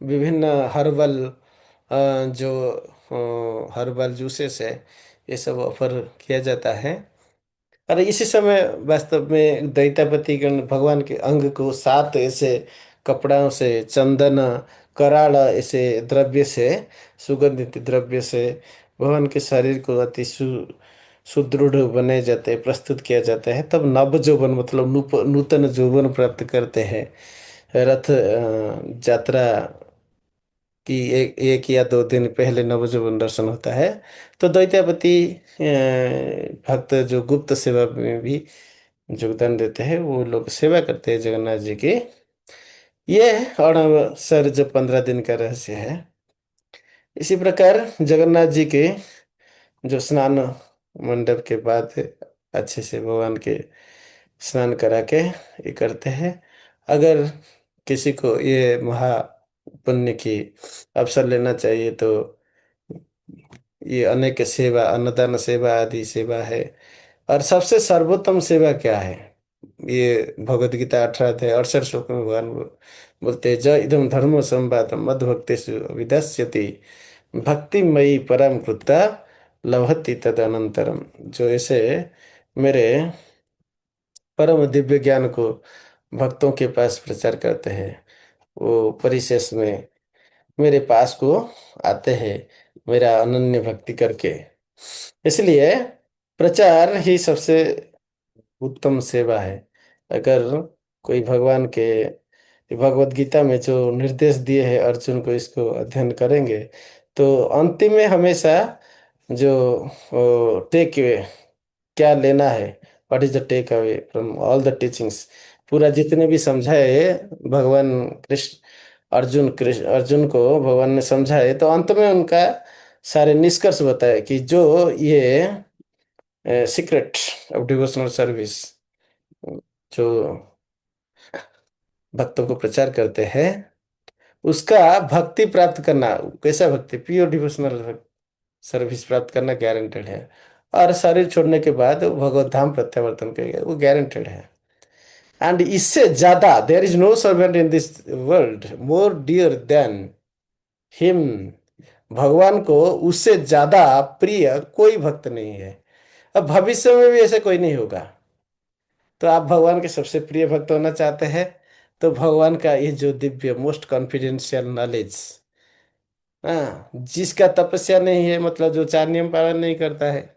विभिन्न हर्बल जो हर्बल जूसेस है, ये सब ऑफर किया जाता है। और इसी समय वास्तव में दैत्यापति गण भगवान के अंग को 7 ऐसे कपड़ों से, चंदन, कराल ऐसे द्रव्य से, सुगंधित द्रव्य से भगवान के शरीर को अति सुदृढ़ बनाए जाते हैं, प्रस्तुत किया जाता है। तब नव यौवन मतलब नूतन यौवन प्राप्त करते हैं। रथ यात्रा की एक या 2 दिन पहले नवयौवन दर्शन होता है। तो दैत्यापति भक्त जो गुप्त सेवा में भी योगदान देते हैं, वो लोग सेवा करते हैं जगन्नाथ जी की। ये अणअवसर जो 15 दिन का रहस्य है। इसी प्रकार जगन्नाथ जी के जो स्नान मंडप के बाद अच्छे से भगवान के स्नान करा के ये करते हैं। अगर किसी को ये महा पुण्य की अवसर लेना चाहिए तो ये अनेक सेवा, अन्नदान सेवा आदि सेवा है। और सबसे सर्वोत्तम सेवा क्या है, ये भगवत गीता 18 अध्याय 68 श्लोक में भगवान बोलते हैं, ज इदम धर्म संवाद मद भक्तेषु विदास्यति भक्तिमयी परम कृता लभते तद अनंतरम। जो ऐसे मेरे परम दिव्य ज्ञान को भक्तों के पास प्रचार करते हैं, वो परिशेष में मेरे पास को आते हैं, मेरा अनन्य भक्ति करके। इसलिए प्रचार ही सबसे उत्तम सेवा है। अगर कोई भगवान के भगवत गीता में जो निर्देश दिए हैं अर्जुन को, इसको अध्ययन करेंगे तो अंतिम में हमेशा जो टेक क्या लेना है, what is the take away from all the teachings, पूरा जितने भी समझाए भगवान कृष्ण, अर्जुन को भगवान ने समझाए, तो अंत में उनका सारे निष्कर्ष बताए कि जो ये सीक्रेट ऑफ डिवोशनल सर्विस जो भक्तों को प्रचार करते हैं, उसका भक्ति प्राप्त करना, कैसा भक्ति, प्योर डिवोशनल सर्विस प्राप्त करना गारंटेड है। और शरीर छोड़ने के बाद वो भगवत धाम प्रत्यावर्तन करेगा, वो गारंटेड है। एंड इससे ज्यादा there is no servant in this world more dear than him. भगवान को उससे ज्यादा प्रिय कोई भक्त नहीं है। अब भविष्य में भी ऐसे कोई नहीं होगा। तो आप भगवान के सबसे प्रिय भक्त होना चाहते हैं, तो भगवान का ये जो दिव्य मोस्ट कॉन्फिडेंशियल नॉलेज, हाँ, जिसका तपस्या नहीं है, मतलब जो 4 नियम पालन नहीं करता है,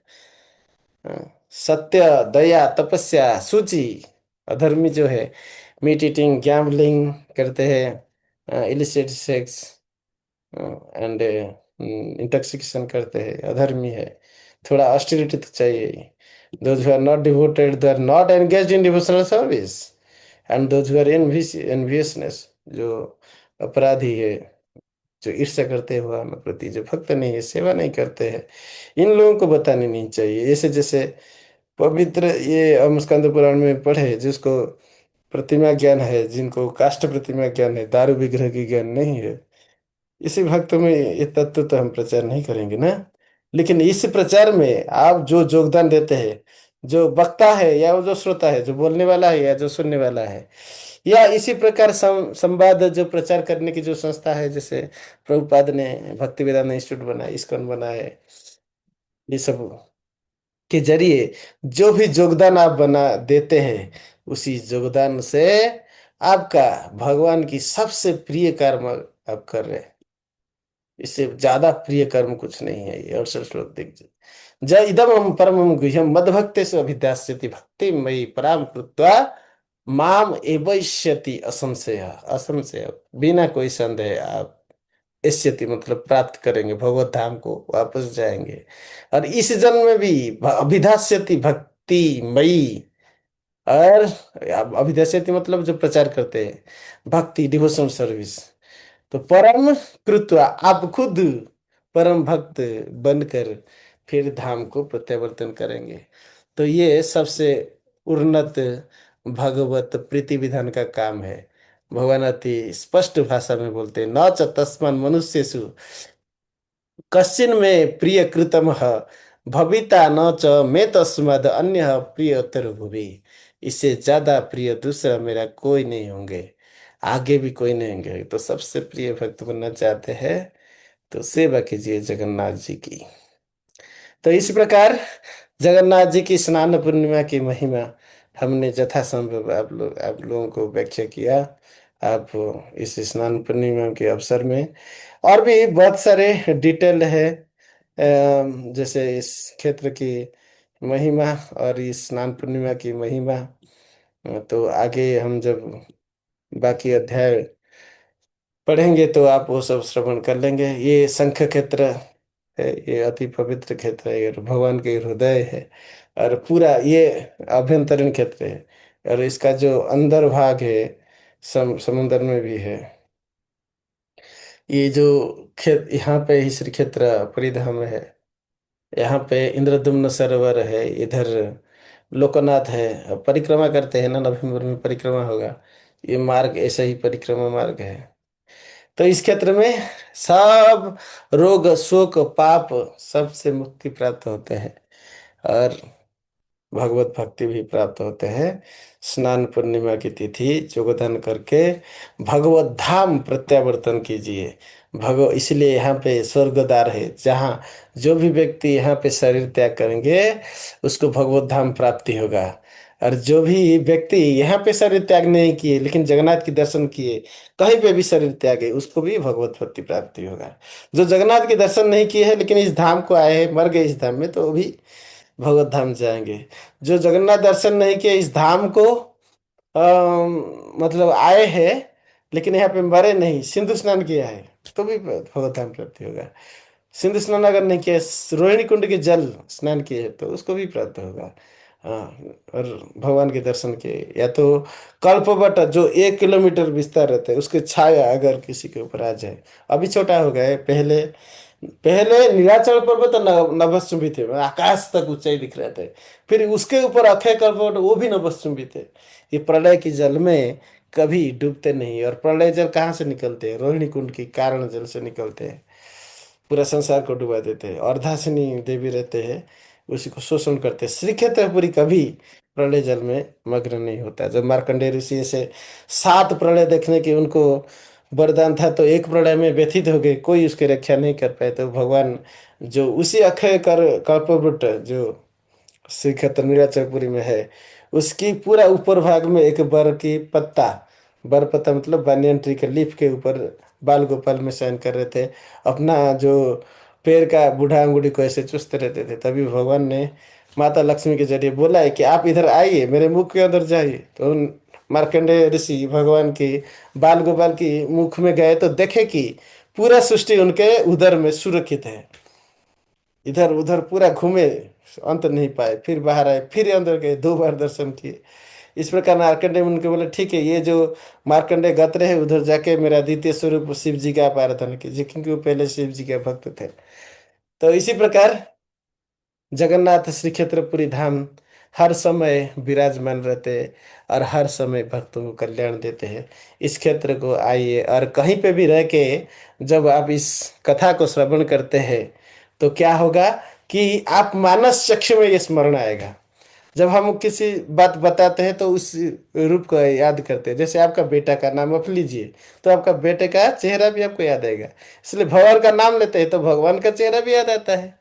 सत्य, दया, तपस्या, सूची, अधर्मी जो है, मीट ईटिंग, गैम्बलिंग करते हैं, इलिसिट सेक्स एंड इंटॉक्सिकेशन करते हैं, अधर्मी है। थोड़ा ऑस्टिरिटी तो चाहिए ही। Those who are not devoted, they are not engaged in devotional service. And those who are enviousness, जो अपराधी है, जो ईर्ष्या करते हैं भगवान के प्रति, जो भक्त नहीं है, सेवा नहीं करते हैं, इन लोगों को बतानी नहीं चाहिए। ऐसे जैसे पवित्र ये हम स्कंद पुराण में पढ़े, जिसको प्रतिमा ज्ञान है, जिनको काष्ठ प्रतिमा ज्ञान है, दारू विग्रह की ज्ञान नहीं है, इसी भक्तों में ये तत्व तो हम प्रचार नहीं करेंगे ना। लेकिन इस प्रचार में आप जो योगदान देते हैं, जो वक्ता है या वो जो श्रोता है, जो बोलने वाला है या जो सुनने वाला है, या इसी प्रकार संवाद जो प्रचार करने की जो संस्था है, जैसे प्रभुपाद ने भक्ति वेदांत इंस्टीट्यूट बनाया, इस्कॉन बनाए, ये सब के जरिए जो भी योगदान आप बना देते हैं, उसी योगदान से आपका भगवान की सबसे प्रिय कर्म आप कर रहे हैं। इससे ज्यादा प्रिय कर्म कुछ नहीं है। ये 68 श्लोक देखिए। ज इदम परमं गुह्यम मद्भक्तेषु अभिधास्यति भक्ति मयि पराम कृत्वा माम एवैष्यति असंशय। असंशय, बिना कोई संदेह आप एष्यति मतलब प्राप्त करेंगे, भगवत धाम को वापस जाएंगे। और इस जन्म में भी अभिधास्यति भक्ति मयि, और अभिधास्यति मतलब जो प्रचार करते हैं भक्ति डिवोशन सर्विस, तो परम कृत्वा आप खुद परम भक्त बनकर फिर धाम को प्रत्यावर्तन करेंगे। तो ये सबसे उन्नत भगवत प्रीति विधान का काम है। भगवान अति स्पष्ट भाषा में बोलते हैं, न च तस्मान् मनुष्येषु कश्चिन में प्रिय कृतम भविता न च मे तस्माद अन्य प्रियतर भुवि। इससे ज्यादा प्रिय दूसरा मेरा कोई नहीं होंगे, आगे भी कोई नहीं होंगे। तो सबसे प्रिय भक्त बनना चाहते हैं तो सेवा कीजिए जगन्नाथ जी की। तो इस प्रकार जगन्नाथ जी की स्नान पूर्णिमा की महिमा हमने यथासंभव आप लोगों को व्याख्या किया। आप इस स्नान पूर्णिमा के अवसर में और भी बहुत सारे डिटेल है, जैसे इस क्षेत्र की महिमा और इस स्नान पूर्णिमा की महिमा, तो आगे हम जब बाकी अध्याय पढ़ेंगे तो आप वो सब श्रवण कर लेंगे। ये शंख क्षेत्र है, ये अति पवित्र क्षेत्र है, और भगवान के हृदय है, और पूरा ये अभ्यंतरीण क्षेत्र है। और इसका जो अंदर भाग है समुद्र में भी है। ये जो क्षेत्र यहाँ पे ही श्री क्षेत्र परिधाम है, यहाँ पे इंद्रद्युम्न सरोवर है, इधर लोकनाथ है। अब परिक्रमा करते हैं ना, नवंबर में परिक्रमा होगा, ये मार्ग ऐसा ही परिक्रमा मार्ग है। तो इस क्षेत्र में सब रोग शोक पाप सबसे मुक्ति प्राप्त होते हैं, और भगवत भक्ति भी प्राप्त होते हैं। स्नान पूर्णिमा की तिथि योगदान करके भगवत धाम प्रत्यावर्तन कीजिए। इसलिए यहाँ पे स्वर्गद्वार है, जहाँ जो भी व्यक्ति यहाँ पे शरीर त्याग करेंगे उसको भगवत धाम प्राप्ति होगा। और जो भी व्यक्ति यहाँ पे शरीर त्याग नहीं किए लेकिन जगन्नाथ के दर्शन किए, कहीं पे भी शरीर त्यागे, उसको भी भगवत भक्ति प्राप्ति होगा। जो जगन्नाथ के दर्शन नहीं किए हैं लेकिन इस धाम को आए हैं, मर गए इस धाम में, तो वो भी भगवत धाम जाएंगे। जो जगन्नाथ दर्शन नहीं किए, इस धाम को मतलब आए हैं लेकिन यहाँ पे मरे नहीं, सिंधु स्नान किया है, तो भी भगवत धाम प्राप्ति होगा। सिंधु स्नान अगर नहीं किया, रोहिणी कुंड के जल स्नान किए हैं, तो उसको भी प्राप्त होगा। हाँ, और भगवान के दर्शन किए, या तो कल्पवट जो 1 किलोमीटर विस्तार रहता है, उसके छाया अगर किसी के ऊपर आ जाए, अभी छोटा हो गया है, पहले पहले नीलाचल पर्वत तो नभस्चुंबी थे, आकाश तक ऊंचाई दिख रहे थे। फिर उसके ऊपर अक्षय कल्पवट, वो भी नभस्चुंबी थे। ये प्रलय के जल में कभी डूबते नहीं, और प्रलय जल कहाँ से निकलते हैं? रोहिणी कुंड के कारण जल से निकलते हैं, पूरा संसार को डुबा देते हैं। अर्धासिनी देवी रहते हैं, उसी को शोषण करते हैं। श्री क्षेत्रपुरी कभी प्रलय जल में मग्न नहीं होता। जब मार्कंडेय ऋषि से 7 प्रलय देखने की उनको वरदान था, तो एक प्रलय में व्यथित हो गए, कोई उसकी रक्षा नहीं कर पाए। तो भगवान जो उसी अक्षय कर कल्पवृट जो श्री क्षेत्र नीलाचलपुरी में है, उसकी पूरा ऊपर भाग में एक बर की पत्ता, बर पत्ता मतलब banyan ट्री के लीफ के ऊपर बाल गोपाल में शयन कर रहे थे। अपना जो पैर का बूढ़ा अंगुली को ऐसे चुसते रहते थे। तभी भगवान ने माता लक्ष्मी के जरिए बोला है कि आप इधर आइए, मेरे मुख के अंदर जाइए। तो उन मार्कंडेय ऋषि भगवान की बाल गोपाल की मुख में गए तो देखे कि पूरा सृष्टि उनके उदर में सुरक्षित है। इधर उधर पूरा घूमे, अंत नहीं पाए, फिर बाहर आए, फिर अंदर गए, 2 बार दर्शन किए। इस प्रकार मार्कंडेय मुनि को बोले ठीक है, ये जो मार्कंडेय गत रहे उधर जाके मेरा द्वितीय स्वरूप शिव जी का आप आराधना कीजिए, क्योंकि वो पहले शिव जी के भक्त थे। तो इसी प्रकार जगन्नाथ श्री क्षेत्रपुरी धाम हर समय विराजमान रहते हैं और हर समय भक्तों को कल्याण देते हैं। इस क्षेत्र को आइए, और कहीं पे भी रह के जब आप इस कथा को श्रवण करते हैं तो क्या होगा कि आप मानस चक्र में ये स्मरण आएगा। जब हम किसी बात बताते हैं तो उस रूप को याद करते हैं। जैसे आपका बेटा का नाम आप लीजिए, तो आपका बेटे का चेहरा भी आपको याद आएगा। इसलिए भगवान का नाम लेते हैं तो भगवान का चेहरा भी याद आता है।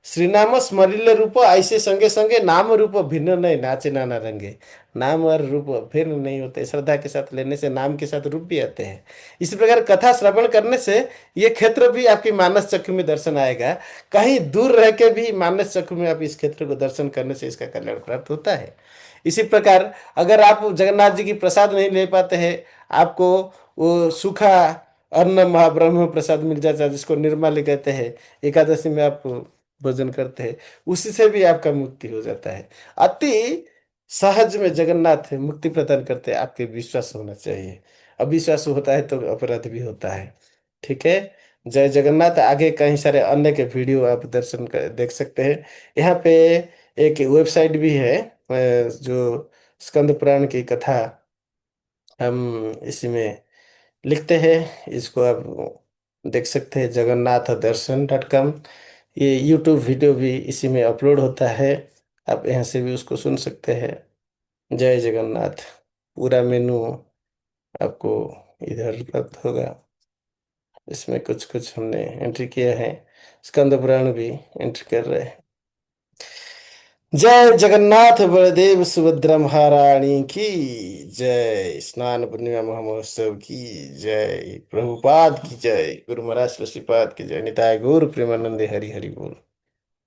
श्रीनाम स्मरिल रूप ऐसे संगे संगे नाम रूप भिन्न नहीं नाचे नाना रंगे। नाम और रूप भिन्न नहीं होते, श्रद्धा के साथ लेने से नाम के साथ रूप भी आते हैं। इसी प्रकार कथा श्रवण करने से ये क्षेत्र भी आपकी मानस चक्र में दर्शन आएगा। कहीं दूर रह के भी मानस चक्र में आप इस क्षेत्र को दर्शन करने से इसका कल्याण प्राप्त होता है। इसी प्रकार अगर आप जगन्नाथ जी की प्रसाद नहीं ले पाते हैं, आपको वो सूखा अन्न महाब्रह्म प्रसाद मिल जाता है, जिसको निर्माल्य कहते हैं। एकादशी में आप भोजन करते हैं, उसी से भी आपका मुक्ति हो जाता है। अति सहज में जगन्नाथ मुक्ति प्रदान करते हैं, आपके विश्वास होना चाहिए। अविश्वास होता है तो अपराध भी होता है। ठीक है। जय जगन्नाथ। आगे कई सारे अन्य के वीडियो आप देख सकते हैं। यहाँ पे एक वेबसाइट भी है, जो स्कंद पुराण की कथा हम इसी में लिखते हैं। इसको आप देख सकते हैं, jagannathadarsan.com। ये यूट्यूब वीडियो भी इसी में अपलोड होता है, आप यहाँ से भी उसको सुन सकते हैं। जय जगन्नाथ। पूरा मेनू आपको इधर प्राप्त होगा। इसमें कुछ कुछ हमने एंट्री किया है, स्कंद पुराण भी एंट्री कर रहे हैं। जय जगन्नाथ बलदेव सुभद्रा महारानी की जय। स्नान पूर्णिमा महोत्सव की जय। प्रभुपाद की जय। गुरु महाराज श्रीपाद की जय। निताय गौर प्रेमानंद हरि हरि बोल।